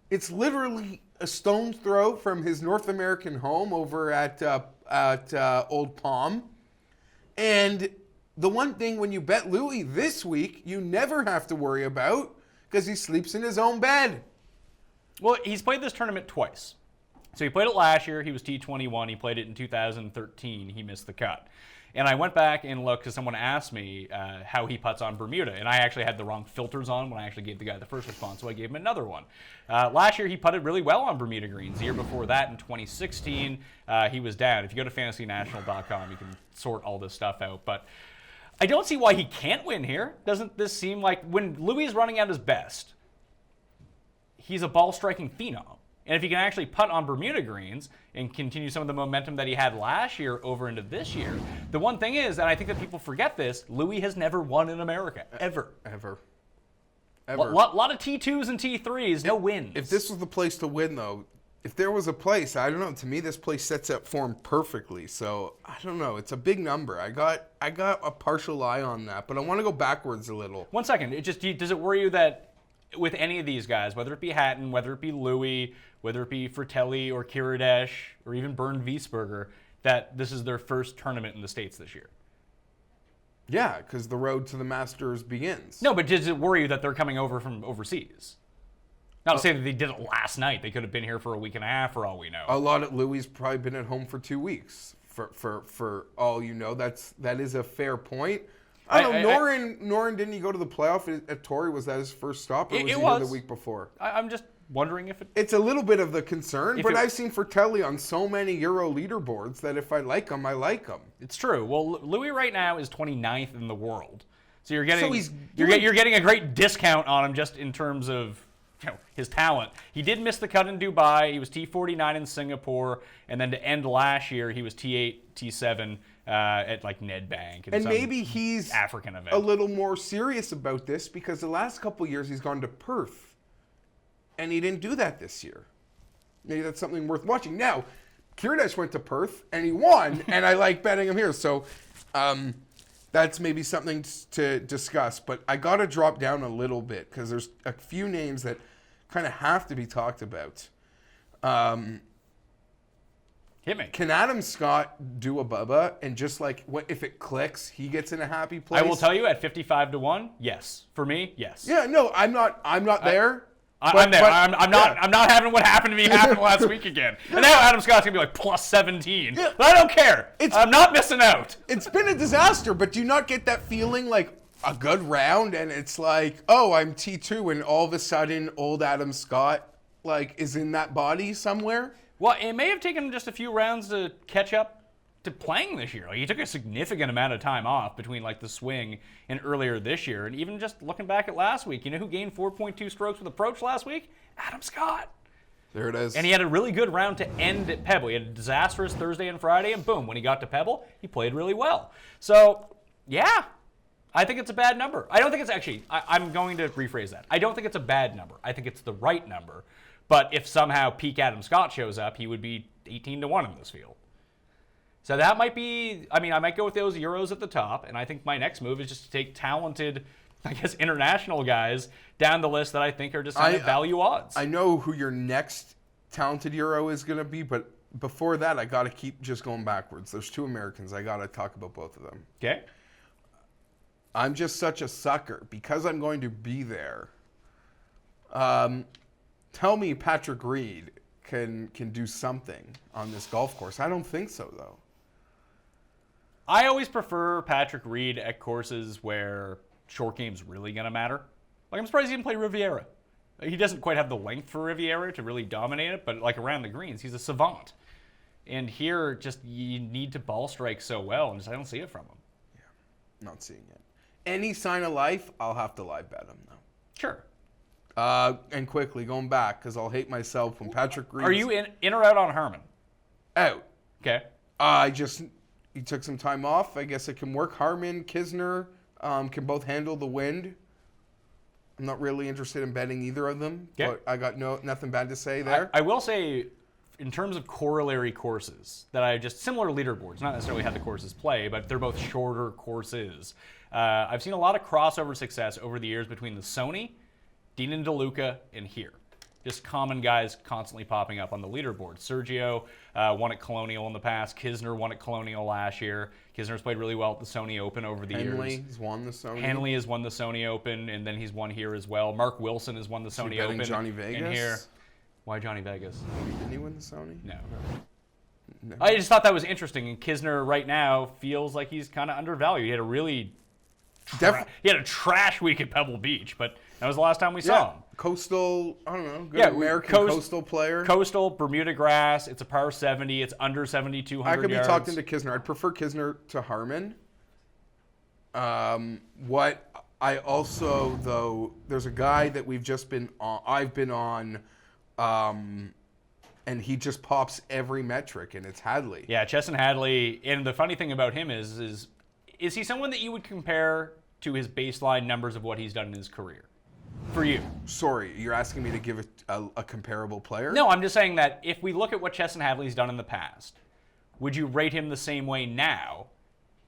It's literally a stone's throw from his North American home over at Old Palm. And the one thing when you bet Louis this week, you never have to worry about because he sleeps in his own bed. Well, he's played this tournament twice. So he played it last year. He was T21. He played it in 2013. He missed the cut. And I went back and looked because someone asked me how he putts on Bermuda. And I actually had the wrong filters on when I actually gave the guy the first response, so I gave him another one. Last year, he putted really well on Bermuda greens. The year before that, in 2016, he was down. If you go to fantasynational.com, you can sort all this stuff out. But I don't see why he can't win here. Doesn't this seem like when Louis is running at his best, he's a ball-striking phenom. And if he can actually putt on Bermuda greens and continue some of the momentum that he had last year over into this year, the one thing is, and I think that people forget this, Louis has never won in America, ever. A lot of T2s and T3s, no wins. If this was the place to win, though, if there was a place, I don't know, to me this place sets up form perfectly. So, I don't know, it's a big number. I got a partial eye on that, but I want to go backwards a little. 1 second, does it worry you that with any of these guys, whether it be Hatton, whether it be Louis, whether it be Fratelli or Kiradesh or even Bernd Wiesberger, that this is their first tournament in the States this year? Yeah, because the road to the Masters begins. No, but does it worry you that they're coming over from overseas? Not to say that they did it last night. They could have been here for a week and a half for all we know. A lot of Louis probably been at home for 2 weeks. For all you know, that is a fair point. I don't know. Noren didn't he go to the playoff at Torrey? Was that his first stop, or was he here the week before? I'm just wondering if it's a little bit of the concern, but I've seen Fratelli on so many Euro leaderboards that if I like him, I like him. It's true. Well, Louis right now is 29th in the world, so you're getting you're getting a great discount on him just in terms of his talent. He did miss the cut in Dubai. He was T49 in Singapore, and then to end last year, he was T8, T7 at like Nedbank And some maybe he's African event. a little more serious about this because the last couple of years he's gone to Perth, and he didn't do that this year. Maybe that's something worth watching. Now, Kiridash went to Perth and he won, and I like betting him here. So that's maybe something to discuss. But I got to drop down a little bit because there's a few names that kind of have to be talked about. Hit me. Can Adam Scott do a Bubba and just like what if it clicks, he gets in a happy place? I will tell you at 55-1, yes. For me, yes. Yeah, no, I'm not there. I'm there. I'm not having what happened to me happen last week again. And now Adam Scott's gonna be like plus 17. Yeah. But I don't care. I'm not missing out. It's been a disaster, but do you not get that feeling like a good round and it's like, oh, I'm T2 and all of a sudden old Adam Scott like is in that body somewhere? Well, it may have taken him just a few rounds to catch up to playing this year. Like, he took a significant amount of time off between like the swing and earlier this year. And even just looking back at last week, you know who gained 4.2 strokes with approach last week? Adam Scott. There it is. And he had a really good round to end at Pebble. He had a disastrous Thursday and Friday, and boom, when he got to Pebble, he played really well. So, yeah, I think it's a bad number. I don't think it's actually, I'm going to rephrase that. I don't think it's a bad number. I think it's the right number. But if somehow peak Adam Scott shows up, he would be 18-1 in this field. So that might be, I mean, I might go with those Euros at the top, and I think my next move is just to take talented, I guess, international guys down the list that I think are just kind of value odds. I know who your next talented Euro is going to be, but before that, I got to keep just going backwards. There's two Americans. I got to talk about both of them. Okay. I'm just such a sucker because I'm going to be there. Tell me Patrick Reed can do something on this golf course. I don't think so, though. I always prefer Patrick Reed at courses where short game's really going to matter. Like, I'm surprised he didn't play Riviera. He doesn't quite have the length for Riviera to really dominate it, but like around the greens, he's a savant. And here, just you need to ball strike so well, and just I don't see it from him. Yeah, not seeing it. Any sign of life, I'll have to live bet him, though. Sure. And quickly, going back, because I'll hate myself when Patrick Reed... Are you in or out on Harmon? Out. Okay. He took some time off. I guess it can work. Harmon, Kisner can both handle the wind. I'm not really interested in betting either of them, but I got nothing bad to say there. I will say, in terms of corollary courses, that I just, similar leaderboards, not necessarily how the courses play, but they're both shorter courses. I've seen a lot of crossover success over the years between the Sony, Dean and DeLuca, and here. Just common guys constantly popping up on the leaderboard. Sergio won at Colonial in the past. Kisner won at Colonial last year. Kisner's played really well at the Sony Open over the years. Henley's won the Sony. Henley has won the Sony Open, and then he's won here as well. Mark Wilson has won the Sony Open. Johnny Vegas? And here. Why Johnny Vegas? Didn't he win the Sony? No. I just thought that was interesting. And Kisner right now feels like he's kind of undervalued. He had a really he had a trash week at Pebble Beach, but that was the last time we saw him. Coastal, I don't know, good American coastal player. Coastal, Bermuda grass. It's a par 70. It's under 7,200 I could yards. be talked into Kisner. I'd prefer Kisner to Harmon. What I also, though, there's a guy that I've been on, and he just pops every metric, and it's Hadley. Yeah, Chesson Hadley. And the funny thing about him is he someone that you would compare to his baseline numbers of what he's done in his career? For you. Sorry, you're asking me to give a comparable player? No, I'm just saying that if we look at what Chesson Hadley's done in the past, would you rate him the same way now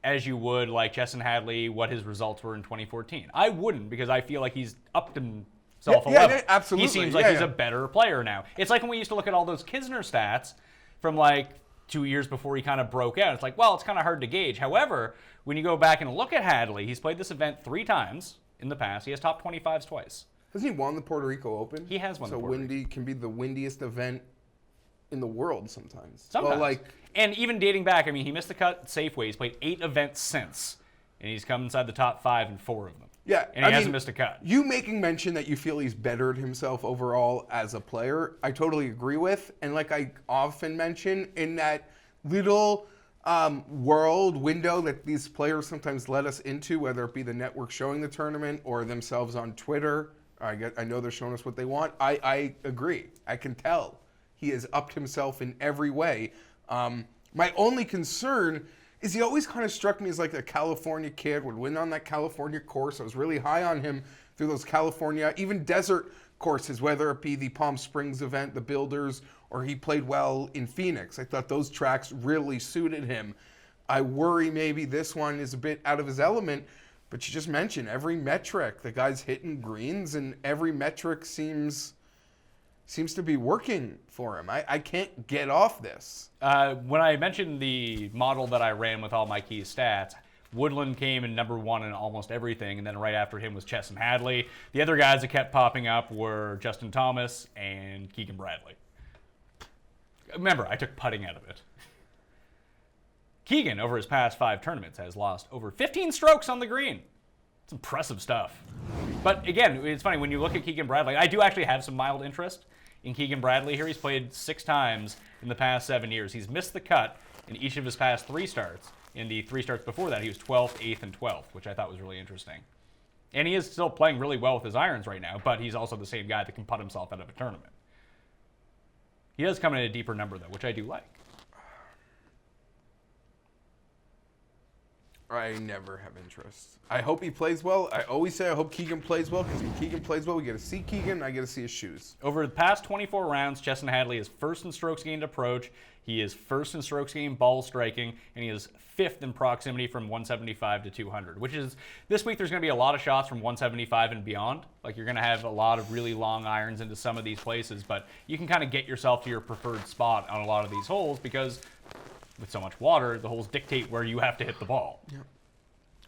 as you would like Chesson Hadley, what his results were in 2014? I wouldn't, because I feel like he's upped himself a level. Yeah, absolutely. He seems like he's a better player now. It's like when we used to look at all those Kisner stats from like 2 years before he kind of broke out. It's like, well, it's kind of hard to gauge. However, when you go back and look at Hadley, he's played this event 3 times in the past. He has top 25s twice. Hasn't he won the Puerto Rico Open? He has won the Puerto Rico. So can be the windiest event in the world sometimes. Sometimes. And even dating back, I mean, he missed the cut at Safeway. He's played 8 events since, and he's come inside the top 5 in 4 of them. Yeah, and he hasn't missed a cut. You making mention that you feel he's bettered himself overall as a player, I totally agree with. And like I often mention, in that little world window that these players sometimes let us into, whether it be the network showing the tournament or themselves on Twitter, I know they're showing us what they want. I agree. I can tell he has upped himself in every way. My only concern is he always kind of struck me as like a California kid, would win on that California course. I was really high on him through those California, even desert courses, whether it be the Palm Springs event, the Builders, or he played well in Phoenix. I thought those tracks really suited him. I worry maybe this one is a bit out of his element, but you just mentioned every metric. The guy's hitting greens, and every metric seems to be working for him. I can't get off this. When I mentioned the model that I ran with all my key stats, Woodland came in number 1 in almost everything, and then right after him was Chesson Hadley. The other guys that kept popping up were Justin Thomas and Keegan Bradley. Remember, I took putting out of it. Keegan, over his past 5 tournaments, has lost over 15 strokes on the green. It's impressive stuff. But again, it's funny, when you look at Keegan Bradley, I do actually have some mild interest in Keegan Bradley here. He's played 6 times in the past 7 years. He's missed the cut in each of his past 3 starts. In the 3 starts before that, he was 12th, 8th, and 12th, which I thought was really interesting. And he is still playing really well with his irons right now, but he's also the same guy that can putt himself out of a tournament. He does come in a deeper number, though, which I do like. I never have interest. I hope he plays well. I always say I hope Keegan plays well, because when Keegan plays well, we get to see Keegan, I get to see his shoes. Over the past 24 rounds, Chesson Hadley is first in strokes gained approach, he is first in strokes gained ball striking, and he is 5th in proximity from 175 to 200, which is, this week there's going to be a lot of shots from 175 and beyond. Like, you're going to have a lot of really long irons into some of these places, but you can kind of get yourself to your preferred spot on a lot of these holes, because with so much water, the holes dictate where you have to hit the ball. Yeah,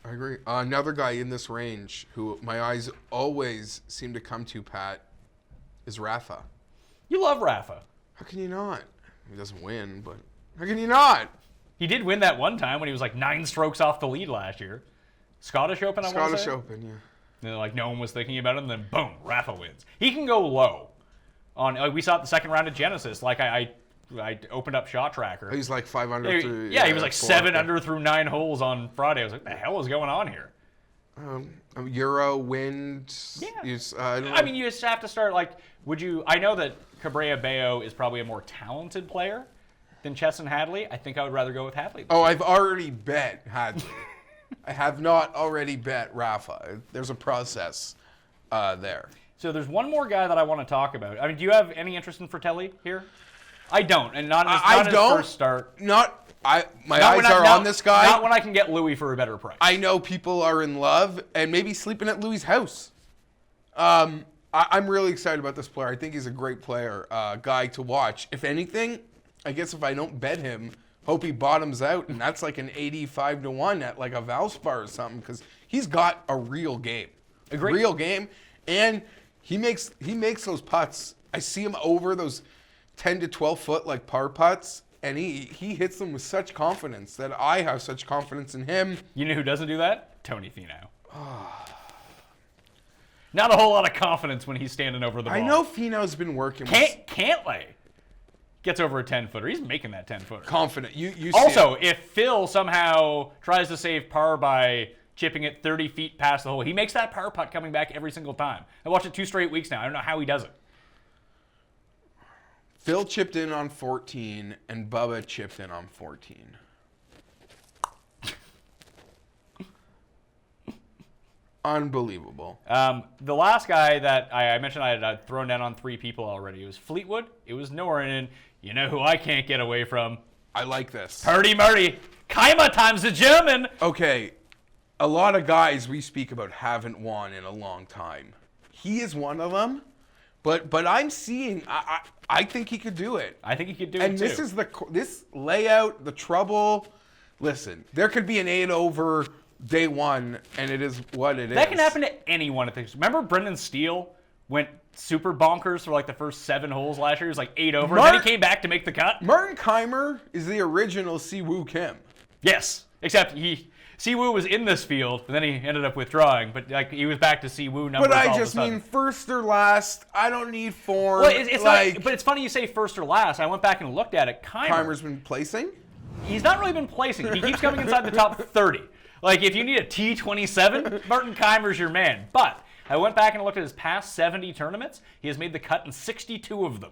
I agree. Another guy in this range who my eyes always seem to come to, Pat, is Rafa. You love Rafa. How can you not? He doesn't win, but how can you not? He did win that one time when he was like 9 strokes off the lead last year. Scottish Open, I want to say. Scottish Open, yeah. And like no one was thinking about it, and then boom, Rafa wins. He can go low. We saw it the second round of Genesis. Like I opened up Shot Tracker. He's like 5 under through. Yeah, he was like 7 under through 9 holes on Friday. I was like, what the hell is going on here? Euro, wind. Yeah. I mean, you just have to start like, I know that Cabrera Bello is probably a more talented player than Chesson Hadley. I think I would rather go with Hadley. Oh, I've already bet Hadley. I have not already bet Rafa. There's a process there. So there's one more guy that I want to talk about. I mean, do you have any interest in Fratelli here? I don't, and not in his first start. My eyes are on this guy. Not when I can get Louis for a better price. I know people are in love and maybe sleeping at Louis' house. I'm really excited about this player. I think he's a great player, guy to watch. If anything, I guess if I don't bet him, hope he bottoms out, and that's like an 85-1 at like a Valspar or something, because he's got a real game. Agreed. Real game, and he makes those putts. I see him over those 10 to 12 foot like par putts, and he hits them with such confidence that I have such confidence in him. You know who doesn't do that? Tony Finau. Not a whole lot of confidence when he's standing over the ball. I know Finau's been working. Cantlay gets over a 10-footer. He's making that 10-footer. Confident. You also, if Phil somehow tries to save par by chipping it 30 feet past the hole, he makes that par putt coming back every single time. I watched it 2 straight weeks now. I don't know how he does it. Phil chipped in on 14, and Bubba chipped in on 14. Unbelievable. The last guy that I mentioned I had thrown down on 3 people already. It was Fleetwood. It was Noren. And you know who I can't get away from? I like this. Purdy Murdy. Keimer times the German. Okay, a lot of guys we speak about haven't won in a long time. He is one of them. But I'm seeing, I think he could do it. I think he could do it and too. And this layout, the trouble, listen, there could be an 8 over day 1, and it is what it is. That can happen to anyone at this. Remember Brendan Steele went super bonkers for like the first 7 holes last year? He was like 8 over, and then he came back to make the cut. Martin Keimer is the original Siwoo Kim. Yes, except Siwoo was in this field, and then he ended up withdrawing. But like he was back to Siwoo numbers. But I just mean first or last. I don't need form. Well, it's like, but it's funny you say first or last. I went back and looked at it. Keimer's been placing. He's not really been placing. He keeps coming inside the top 30. Like if you need a T27, Martin Keimer's your man. But I went back and looked at his past 70 tournaments. He has made the cut in 62 of them.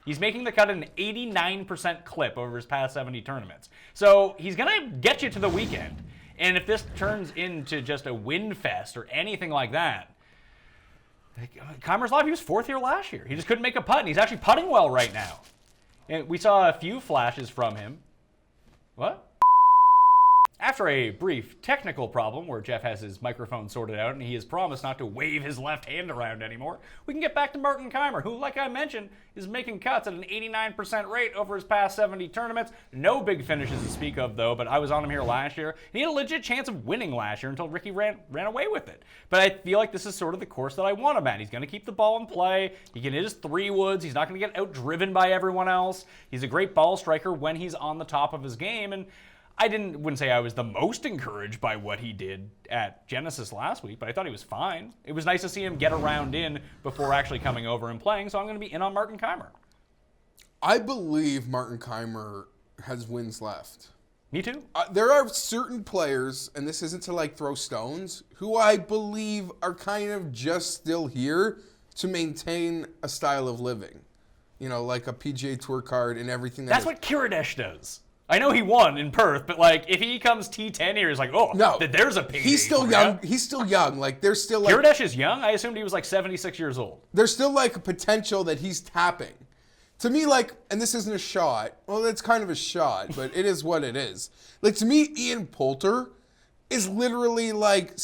He's making the cut at an 89% clip over his past 70 tournaments. So he's going to get you to the weekend. And if this turns into just a win fest or anything like that, Keimer's live. He was 4th here last year. He just couldn't make a putt, and he's actually putting well right now. And we saw a few flashes from him. What? After a brief technical problem where Geoff has his microphone sorted out and he has promised not to wave his left hand around anymore, we can get back to Martin Keimer, who, like I mentioned, is making cuts at an 89% rate over his past 70 tournaments. No big finishes to speak of, though, but I was on him here last year. He had a legit chance of winning last year until Ricky ran away with it. But I feel like this is sort of the course that I want him at. He's going to keep the ball in play. He can hit his 3-woods. He's not going to get outdriven by everyone else. He's a great ball striker when he's on the top of his game, and I wouldn't say I was the most encouraged by what he did at Genesis last week, but I thought he was fine. It was nice to see him get a round in before actually coming over and playing, so I'm going to be in on Martin Keimer. I believe Martin Keimer has wins left. Me too. There are certain players, and this isn't to like throw stones, who I believe are kind of just still here to maintain a style of living. You know, like a PGA Tour card and everything. That's what Kiradesh does. I know he won in Perth, but like if he comes T10 here, he's like, oh, no, there's a payday. He's still young. He's still young. Like there's still like Kiradesh is young. I assumed he was like 76 years old. There's still like a potential that he's tapping. To me, like, and this isn't a shot. Well, it's kind of a shot, but it is what it is. Like to me, Ian Poulter is literally like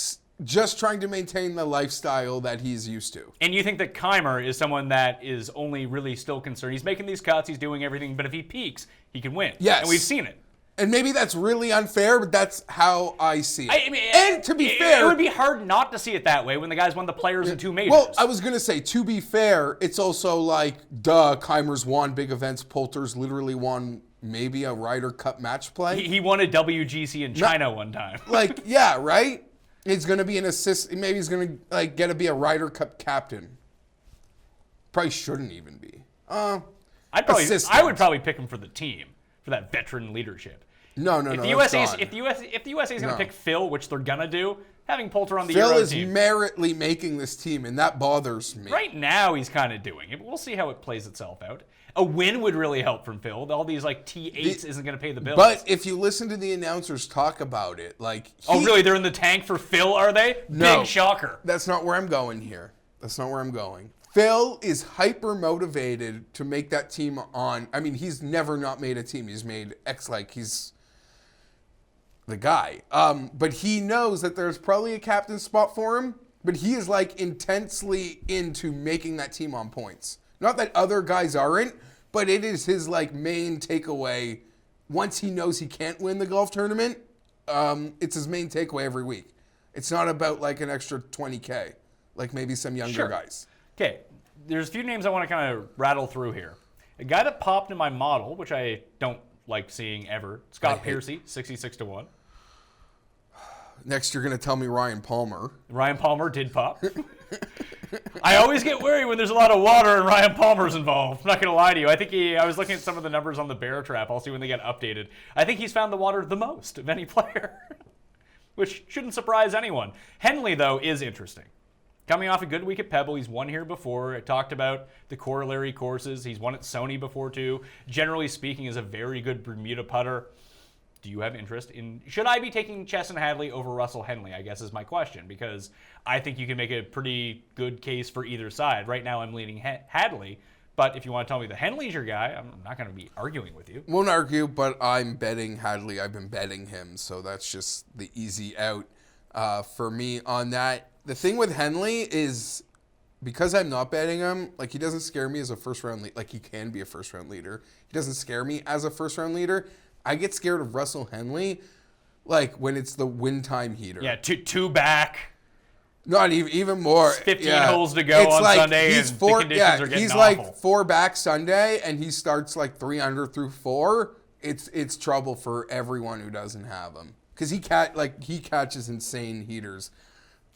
just trying to maintain the lifestyle that he's used to. And you think that Keimer is someone that is only really still concerned. He's making these cuts, he's doing everything, but if he peaks, he can win. Yes. And we've seen it. And maybe that's really unfair, but that's how I see it. And to be fair, it would be hard not to see it that way when the guys won the Players in 2 majors. Well, I was going to say, to be fair, it's also like, Keimer's won big events. Poulter's literally won maybe a Ryder Cup match play. He won a WGC in China one time. Like, yeah, right? He's going to be an assist. Maybe he's going to like get to be a Ryder Cup captain. Probably shouldn't even be. I would probably pick him for the team, for that veteran leadership. No. If the USA is going to pick Phil, which they're going to do, having Poulter on the Phil Euro is team. meritly making this team, and that bothers me. Right now, he's kind of doing it. We'll see how it plays itself out. A win would really help from Phil. All these like T8s isn't going to pay the bills. But if you listen to the announcers talk about it, like oh really? They're in the tank for Phil, are they? No, big shocker. That's not where I'm going here. That's not where I'm going. Phil is hyper motivated to make that team on. I mean, he's never not made a team. He's made X, like he's the guy. But he knows that there's probably a captain spot for him, but he is like intensely into making that team on points. Not that other guys aren't, but it is his like main takeaway. Once he knows he can't win the golf tournament, it's his main takeaway every week. It's not about like an extra 20K, like maybe some younger guys. Okay, there's a few names I want to kind of rattle through here. A guy that popped in my model, which I don't like seeing ever, Scott Piercy, 66-1. Next, you're going to tell me Ryan Palmer. Ryan Palmer did pop. I always get worried when there's a lot of water and Ryan Palmer's involved. I'm not going to lie to you. I think I was looking at some of the numbers on the Bear Trap. I'll see when they get updated. I think he's found the water the most of any player, which shouldn't surprise anyone. Henley, though, is interesting. Coming off a good week at Pebble, he's won here before. I talked about the corollary courses. He's won at Sony before, too. Generally speaking, is a very good Bermuda putter. Do you have interest in... Should I be taking Chesson Hadley over Russell Henley, I guess is my question, because I think you can make a pretty good case for either side. Right now, I'm leaning Hadley, but if you want to tell me that Henley's your guy, I'm not going to be arguing with you. Won't argue, but I'm betting Hadley. I've been betting him, so that's just the easy out for me on that. The thing with Henley is because I'm not betting him, like he doesn't scare me as a first-round leader. Like he can be a first-round leader. He doesn't scare me as a first-round leader. I get scared of Russell Henley, like when it's the win time heater. Yeah, two back. Not even more. 15 holes to go on like Sunday, he's and four, the conditions are getting he's awful. like 4 back Sunday, and he starts like 3 under through 4. It's trouble for everyone who doesn't have him because he catches insane heaters.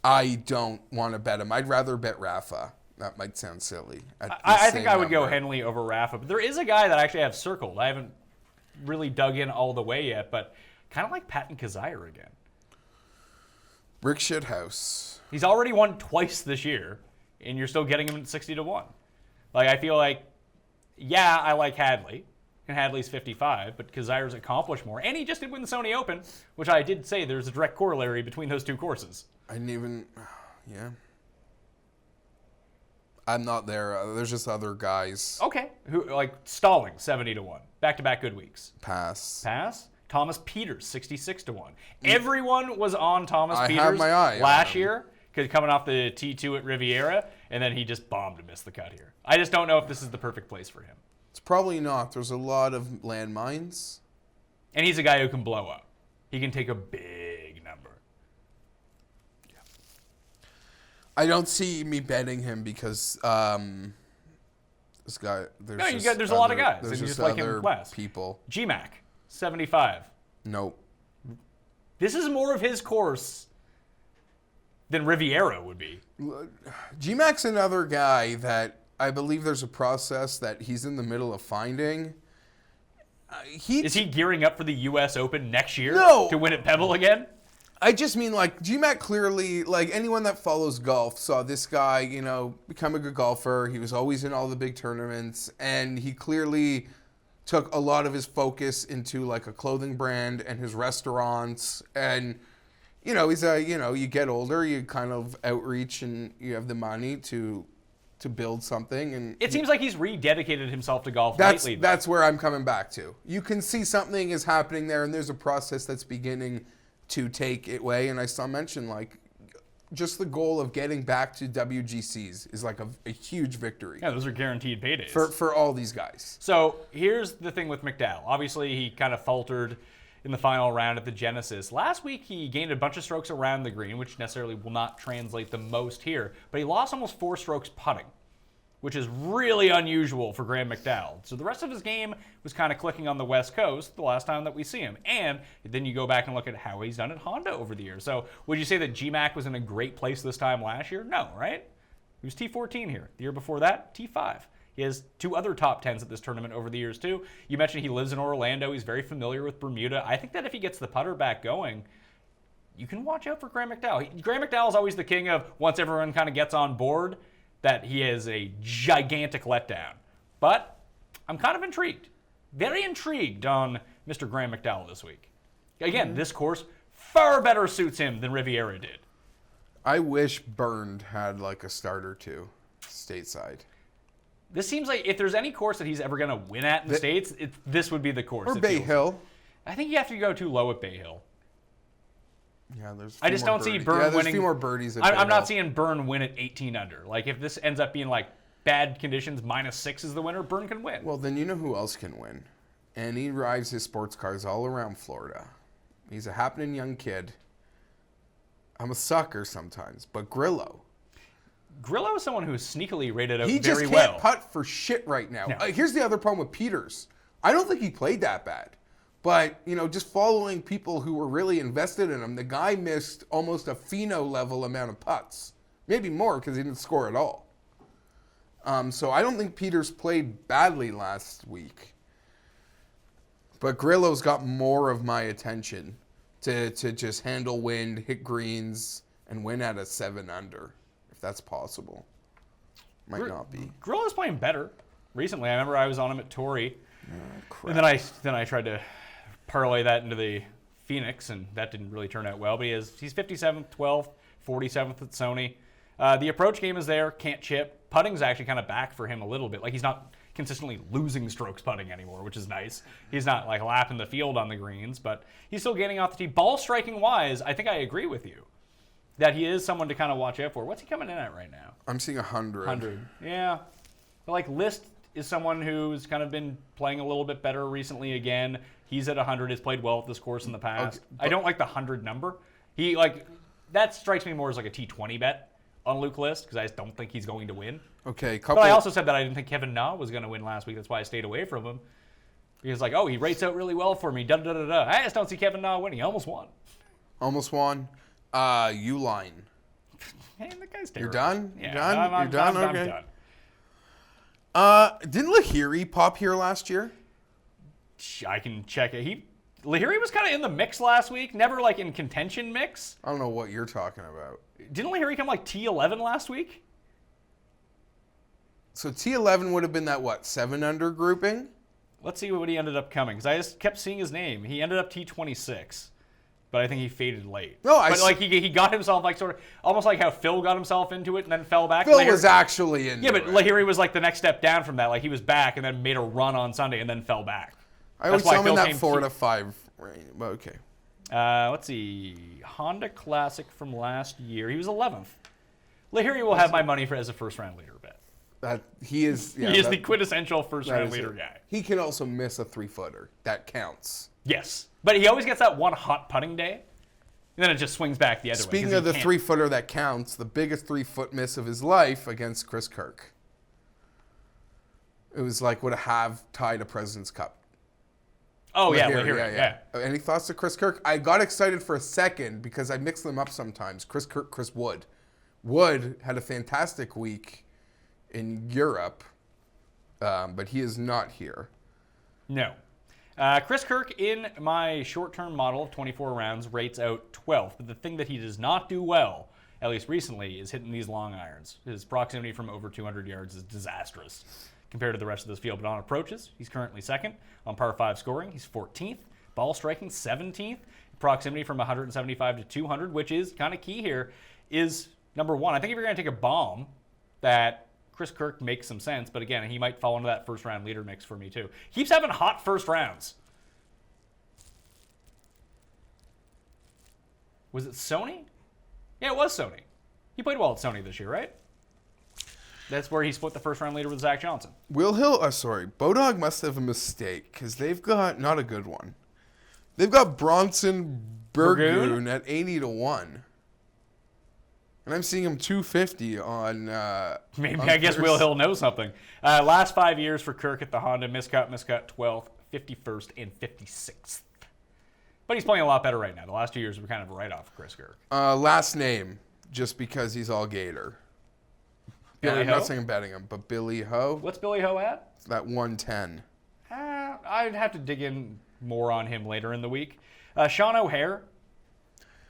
I don't want to bet him. I'd rather bet Rafa. That might sound silly. I think I would go Henley over Rafa. But there is a guy that I actually have circled. I haven't really dug in all the way yet, but kind of like Patton Kizzire again. Rick Shithouse. He's already won twice this year, and you're still getting him at 60-1. Like I feel like Yeah, I like Hadley. And Hadley's 55, but Kazir's accomplished more. And he just did win the Sony Open, which I did say there's a direct corollary between those two courses. I didn't even... Yeah. I'm not there. There's just other guys. Okay. Who like Stalling, 70-1. Back-to-back good weeks. Pass. Thomas Peters, 66-1. Everyone was on Thomas Peters have my eye last on him. year, because coming off the T2 at Riviera, and then he just bombed to miss the cut here. I just don't know if this is the perfect place for him. It's probably not. There's a lot of landmines. And he's a guy who can blow up. He can take a big number. Yeah. I don't see me betting him because this guy. There's a lot of guys. There's and you just like other him less. people. GMAC, 75. Nope. This is more of his course than Riviera would be. GMAC's another guy that I believe there's a process that he's in the middle of finding. Is he gearing up for the U.S. Open next year to win at Pebble again? I just mean, like, GMAC clearly, like, anyone that follows golf saw this guy, you know, become a good golfer. He was always in all the big tournaments, and he clearly took a lot of his focus into, like, a clothing brand and his restaurants. And, you know, you get older, you kind of outreach, and you have the money to build something. And it seems like he's rededicated himself to golf lately. That's where I'm coming back to. You can see something is happening there, and there's a process that's beginning to take it away. And I saw mention, like, just the goal of getting back to WGCs is like a huge victory. Yeah, those are guaranteed paydays. For all these guys. So here's the thing with McDowell. Obviously, he kind of faltered in the final round at the Genesis. Last week, he gained a bunch of strokes around the green, which necessarily will not translate the most here. But he lost almost 4 strokes putting, which is really unusual for Graham McDowell. So the rest of his game was kind of clicking on the West Coast the last time that we see him. And then you go back and look at how he's done at Honda over the years. So would you say that GMAC was in a great place this time last year? No, right? He was T14 here. The year before that, T5. He has 2 other top 10s at this tournament over the years, too. You mentioned he lives in Orlando. He's very familiar with Bermuda. I think that if he gets the putter back going, you can watch out for Graham McDowell. Graham McDowell is always the king of, once everyone kind of gets on board, that he is a gigantic letdown. But I'm kind of intrigued. Very intrigued on Mr. Graham McDowell this week. Again, this course far better suits him than Riviera did. I wish Burned had like a start or two stateside. This seems like if there's any course that he's ever going to win at in the States, this would be the course. Or Bay Hill. I think you have to go too low at Bay Hill. Yeah, there's. I just don't see Byrne winning. There's a few more birdies. I'm not seeing Byrne win at 18 under. Like if this ends up being like bad conditions, -6 is the winner, Byrne can win. Well, then you know who else can win, and he drives his sports cars all around Florida. He's a happening young kid. I'm a sucker sometimes, but Grillo. Grillo is someone who's sneakily rated out very well. He just can't putt for shit right now. No. Here's the other problem with Peters. I don't think he played that bad. But, you know, just following people who were really invested in him, the guy missed almost a Pheno level amount of putts. Maybe more because he didn't score at all. So I don't think Peters played badly last week. But Grillo's got more of my attention to just handle wind, hit greens, and win at a 7 under, if that's possible. Might not be. Grillo's playing better recently. I remember I was on him at Torrey. Crap. And then I tried to parlay that into the Phoenix, and that didn't really turn out well. But he's 57th, 12th, 47th at Sony. The approach game is there, can't chip. Putting's actually kind of back for him a little bit. Like he's not consistently losing strokes putting anymore, which is nice. He's not like lapping the field on the greens, but he's still getting off the tee. Ball striking wise, I think I agree with you that he is someone to kind of watch out for. What's he coming in at right now? I'm seeing 100. 100. Yeah. But like List is someone who's kind of been playing a little bit better recently again. He's at 100, has played well at this course in the past. Okay, I don't like the 100 number. That strikes me more as like a T20 bet on Luke List because I just don't think he's going to win. Okay, But I also said that I didn't think Kevin Na was going to win last week. That's why I stayed away from him. Because like, he rates out really well for me. Da-da-da-da-da. I just don't see Kevin Na winning. He almost won. Almost won. Uline. Man, that guy's terrible. You're done? Yeah, You're done? I'm You're done? Okay. I'm done. Didn't Lahiri pop here last year? I can check it. Lahiri was kind of in the mix last week. Never like in contention mix. I don't know what you're talking about. Didn't Lahiri come like T11 last week? So T11 would have been that, 7 under grouping? Let's see what he ended up coming, because I just kept seeing his name. He ended up T26, but I think he faded late. No, he got himself sort of almost like how Phil got himself into it and then fell back. Phil was actually in. Yeah, but Lahiri was like the next step down from that. Like he was back and then made a run on Sunday and then fell back. I always saw him in that 4 to 5 range. Okay. Let's see. Honda Classic from last year. He was 11th. Lahiri will have my money as a first-round leader bet. He is. Yeah, he is the quintessential first-round leader guy. He can also miss a 3-footer. That counts. Yes, but he always gets that one hot putting day, and then it just swings back the other way. Speaking of the 3-footer that counts, the biggest 3-foot miss of his life against Chris Kirk. It was like would have tied a President's Cup. Oh, Lahiri, yeah. Any thoughts to Chris Kirk? I got excited for a second because I mix them up sometimes. Chris Kirk, Chris Wood. Wood had a fantastic week in Europe, but he is not here. No. Chris Kirk, in my short-term model of 24 rounds, rates out 12th. But the thing that he does not do well, at least recently, is hitting these long irons. His proximity from over 200 yards is disastrous compared to the rest of this field. But on approaches, he's currently second. On par 5 scoring, he's 14th. Ball striking, 17th. Proximity from 175 to 200, which is kind of key here, is number one. I think if you're going to take a bomb, that Chris Kirk makes some sense, but again, he might fall into that first-round leader mix for me too. Keeps having hot first rounds. Was it Sony? Yeah, it was Sony. He played well at Sony this year, right? That's where he split the first-round leader with Zach Johnson. Bodog must have a mistake because they've got not a good one. They've got Bronson Burgoon at 80 to 1. And I'm seeing him 250 on. Maybe I guess Will Hill knows something. Last 5 years for Kirk at the Honda, miscut, 12th, 51st, and 56th. But he's playing a lot better right now. The last 2 years were kind of a write-off for Chris Kirk. Last name, just because he's all Gator. Billy I'm Ho? not saying I'm betting him, but Billy Ho. What's Billy Ho at? That 110. I'd have to dig in more on him later in the week. Sean O'Hare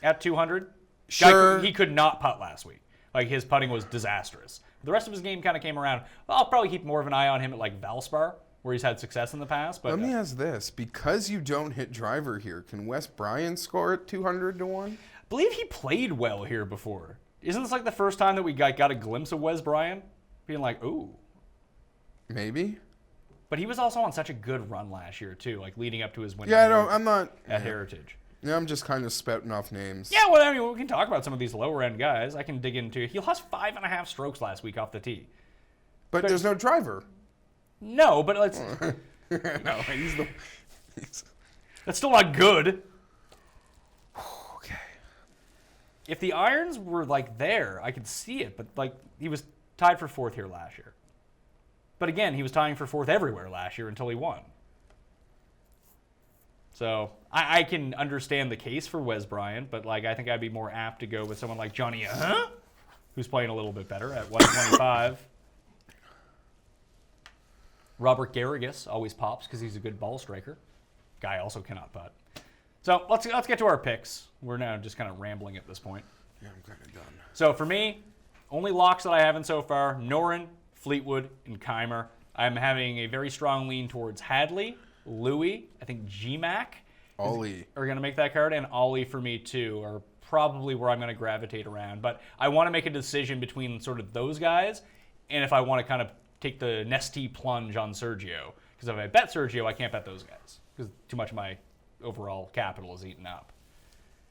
at 200. Sure. He could not putt last week. Like, his putting was disastrous. The rest of his game kind of came around. Well, I'll probably keep more of an eye on him at, like, Valspar, where he's had success in the past. But let me ask this. Because you don't hit driver here, can Wes Bryan score at 200 to 1? I believe he played well here before. Isn't this, like, the first time that we got a glimpse of Wes Bryan? Being like, ooh. Maybe. But he was also on such a good run last year, too, like, leading up to his win I'm not at Heritage. Yeah, I'm just kind of spouting off names. Yeah, well, I mean, we can talk about some of these lower-end guys. I can dig into. He lost 5.5 strokes last week off the tee. But there's no driver. No, but let's. No, That's still not good. Okay. If the irons were like there, I could see it. But like he was tied for 4th here last year. But again, he was tying for 4th everywhere last year until he won. So I can understand the case for Wes Bryan, but like I think I'd be more apt to go with someone like Johnny, who's playing a little bit better at 125. Robert Garrigus always pops because he's a good ball striker. Guy also cannot putt. So let's get to our picks. We're now just kind of rambling at this point. Yeah, I'm kind of done. So for me, only locks that I have in so far: Noren, Fleetwood, and Keimer. I'm having a very strong lean towards Hadley, Louis, I think G-Mac Ollie are going to make that card, and Ollie for me too are probably where I'm going to gravitate around. But I want to make a decision between sort of those guys, and if I want to kind of take the Nestea plunge on Sergio. Because if I bet Sergio, I can't bet those guys because too much of my overall capital is eaten up.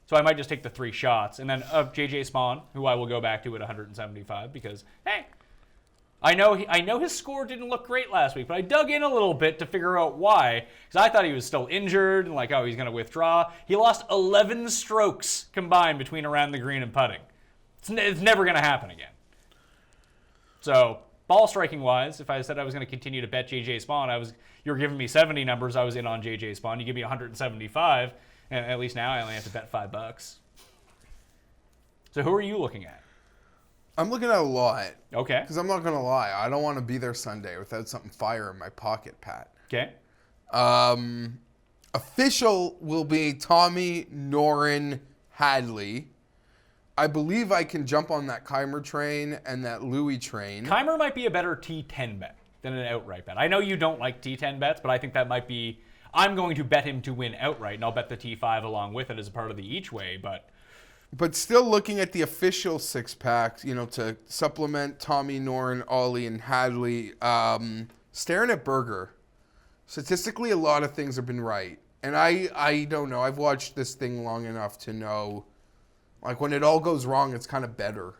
So I might just take the 3 shots, and then J.J. Spawn, who I will go back to at 175 because, hey, I know his score didn't look great last week, but I dug in a little bit to figure out why. Because I thought he was still injured and like, oh, he's going to withdraw. He lost 11 strokes combined between around the green and putting. It's never going to happen again. So ball striking wise, if I said I was going to continue to bet JJ Spawn, you were giving me 70 numbers. I was in on JJ Spawn. You give me 175, and at least now I only have to bet $5. So who are you looking at? I'm looking at a lot. Okay. Because I'm not going to lie. I don't want to be there Sunday without something fire in my pocket, Pat. Okay. Official will be Tommy, Noren, Hadley. I believe I can jump on that Keimer train and that Louis train. Keimer might be a better T10 bet than an outright bet. I know you don't like T10 bets, but I think that might be... I'm going to bet him to win outright, and I'll bet the T5 along with it as a part of the each way, but... But still looking at the official six-pack, to supplement Tommy, Noren, Ollie, and Hadley, staring at Berger, statistically a lot of things have been right. And I don't know. I've watched this thing long enough to know, like, when it all goes wrong, it's kind of better.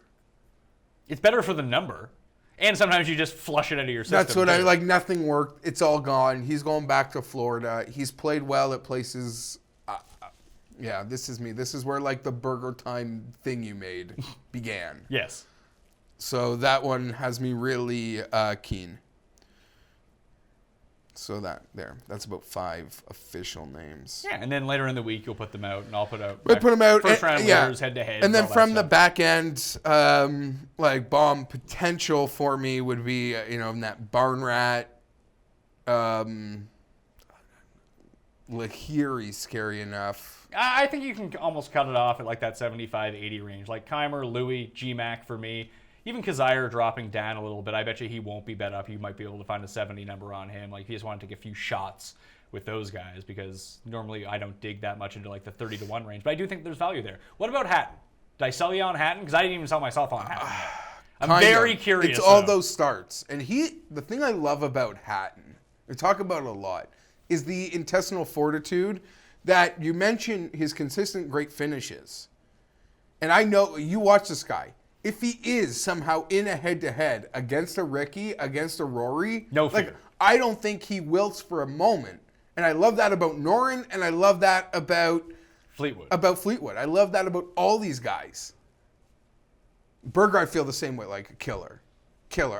It's better for the number. And sometimes you just flush it out of your system. That's what I like. Nothing worked. It's all gone. He's going back to Florida. He's played well at places. Yeah, this is me. This is where, like, the Burger Time thing you made began. Yes. So that one has me really keen. So that's about 5 official names. Yeah, and then later in the week you'll put them out, and I'll put out. We'll put them out. First round winners, head to head. And then from the back end, like bomb potential for me would be in that Barn Rat. Lahiri's scary enough. I think you can almost cut it off at like that 75-80 range. Like Keimer, Louis, G-Mac for me. Even Kazire dropping down a little bit. I bet you he won't be bet up. You might be able to find a 70 number on him. Like, if you just want to take a few shots with those guys, because normally I don't dig that much into like the 30-1 range. But I do think there's value there. What about Hatton? Did I sell you on Hatton? Because I didn't even sell myself on Hatton yet. I'm very curious. It's all those starts. And the thing I love about Hatton, we talk about it a lot, is the intestinal fortitude that you mention his consistent great finishes. And I know, you watch this guy. If he is somehow in a head-to-head against a Ricky, against a Rory, no fear. Like, I don't think he wilts for a moment. And I love that about Noren, and I love that about Fleetwood. I love that about all these guys. Berger, I feel the same way, like a killer.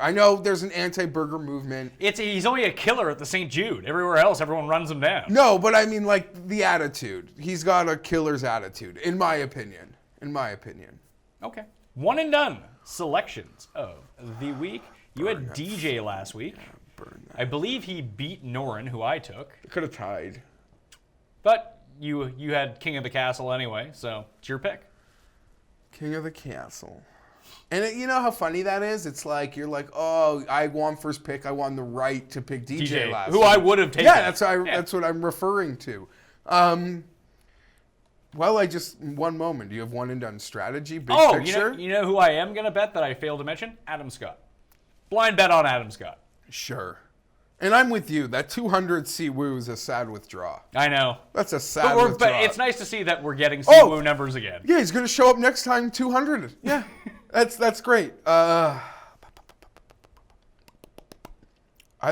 I know there's an anti-Berger movement. He's only a killer at the St. Jude. Everywhere else, everyone runs him down. No, but I mean, like, the attitude. He's got a killer's attitude, in my opinion. Okay. One and done selections of the week. You had DJ last week. I believe he beat Noren, who I took. Could have tied. But you had King of the Castle anyway, so it's your pick. King of the Castle. And you know how funny that is? It's like, you're like, oh, I won first pick. I won the right to pick DJ last who week. I would have taken. Yeah, that's what I'm referring to. Well, one moment. Do you have one and done strategy? Big picture? You know who I am going to bet that I failed to mention? Adam Scott. Blind bet on Adam Scott. Sure. And I'm with you. That 200 Siwoo is a sad withdraw. I know. That's a sad withdraw. But it's nice to see that we're getting Siwoo numbers again. Yeah, he's going to show up next time 200. Yeah, that's great. I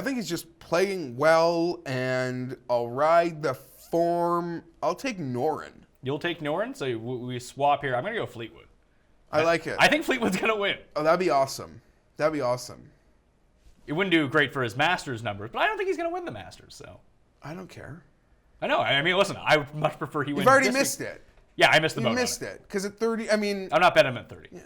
think he's just playing well, and I'll ride the form. I'll take Noren. You'll take Noren? So we swap here. I'm going to go Fleetwood. I like it. I think Fleetwood's going to win. Oh, that'd be awesome. It wouldn't do great for his Masters numbers, but I don't think he's going to win the Masters, so. I don't care. I know. I mean, listen, I would much prefer he wins. You've already missed it. Yeah, I missed the boat. You missed it. Because at 30, I mean. I'm not betting him at 30. Yeah.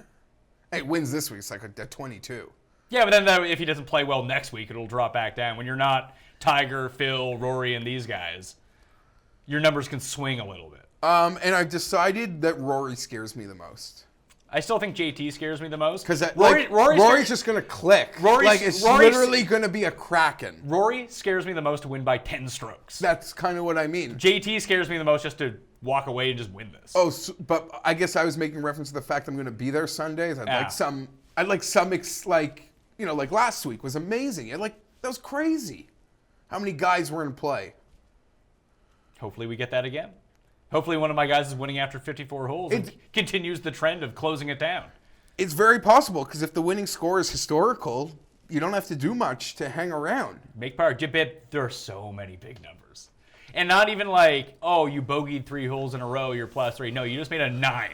Hey, wins this week. It's like at 22. Yeah, but then if he doesn't play well next week, it'll drop back down. When you're not Tiger, Phil, Rory, and these guys, your numbers can swing a little bit. And I've decided that Rory scares me the most. I still think JT scares me the most. Because Rory's just going to click. It's literally going to be a kraken. Rory scares me the most to win by 10 strokes. That's kind of what I mean. JT scares me the most just to walk away and just win this. Oh, but I guess I was making reference to the fact I'm going to be there Sundays. I'd like like last week was amazing. That was crazy. How many guys were in play? Hopefully we get that again. Hopefully one of my guys is winning after 54 holes and continues the trend of closing it down. It's very possible, because if the winning score is historical, you don't have to do much to hang around. Make power. There are so many big numbers. And not even like, oh, you bogeyed 3 holes in a row, you're +3. No, you just made a 9.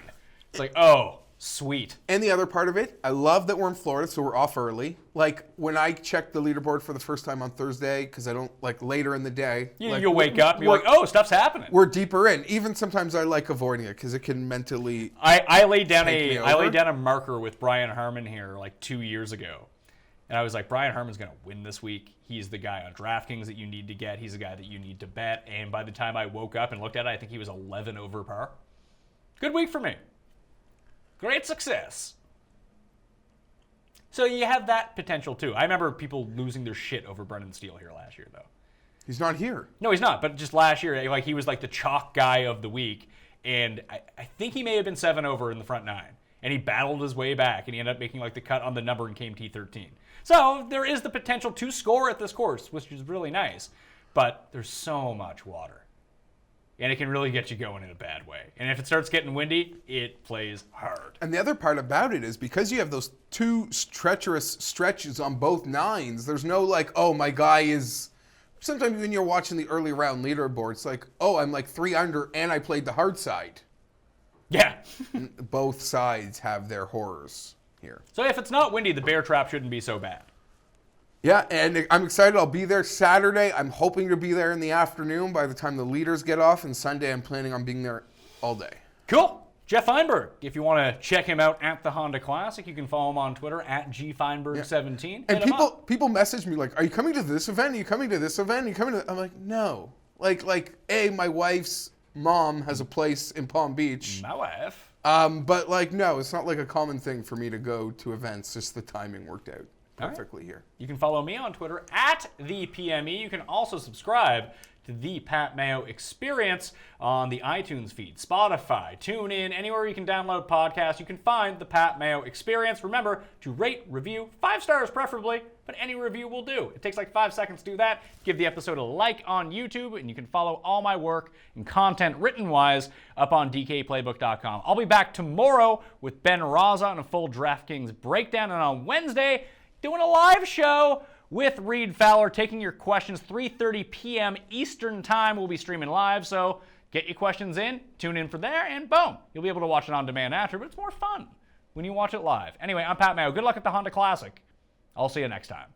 It's like, oh, sweet. And the other part of it, I love that we're in Florida, so we're off early. Like, when I check the leaderboard for the first time on Thursday, because I don't, later in the day. You'll wake up and you're like, oh, stuff's happening. We're deeper in. Even sometimes I like avoiding it, because it can mentally I laid down a marker with Brian Harmon here 2 years ago. And I was like, Brian Harmon's going to win this week. He's the guy on DraftKings that you need to get. He's the guy that you need to bet. And by the time I woke up and looked at it, I think he was 11 over par. Good week for me. Great success. So you have that potential too. I remember people losing their shit over Brendan Steele here last year, though. He's not here. No, he's not. But just last year, like he was like the chalk guy of the week, and I think he may have been 7 over in the front 9, and he battled his way back, and he ended up making like the cut on the number and came T13. So there is the potential to score at this course, which is really nice, but there's so much water. And it can really get you going in a bad way. And if it starts getting windy, it plays hard. And the other part about it is because you have those 2 treacherous stretches on both 9s, there's no like, oh, my guy is... Sometimes when you're watching the early round leaderboard, it's like, oh, I'm like 3 under and I played the hard side. Yeah. Both sides have their horrors here. So if it's not windy, the bear trap shouldn't be so bad. Yeah, and I'm excited. I'll be there Saturday. I'm hoping to be there in the afternoon by the time the leaders get off. And Sunday, I'm planning on being there all day. Cool. Geoff Fienberg. If you want to check him out at the Honda Classic, you can follow him on Twitter at gfienberg17. And people message me like, are you coming to this event? Are you coming to this event? Are you coming to... I'm like, no. Like, my wife's mom has a place in Palm Beach. My wife. But like, no, it's not like a common thing for me to go to events. Just the timing worked out perfectly here. You can follow me on Twitter at the PME. You can also subscribe to the Pat Mayo Experience on the iTunes feed, Spotify, TuneIn, anywhere you can download podcasts. You can find the Pat Mayo Experience. Remember to rate, review, 5 stars preferably, but any review will do. It takes like 5 seconds to do that. Give the episode a like on YouTube, and you can follow all my work and content written-wise up on dkplaybook.com. I'll be back tomorrow with Ben Raza on a full DraftKings breakdown, and on Wednesday, doing a live show with Reed Fowler, taking your questions 3:30 p.m. Eastern Time. We'll be streaming live, so get your questions in, tune in for there, and boom, you'll be able to watch it on demand after, but it's more fun when you watch it live. Anyway, I'm Pat Mayo. Good luck at the Honda Classic. I'll see you next time.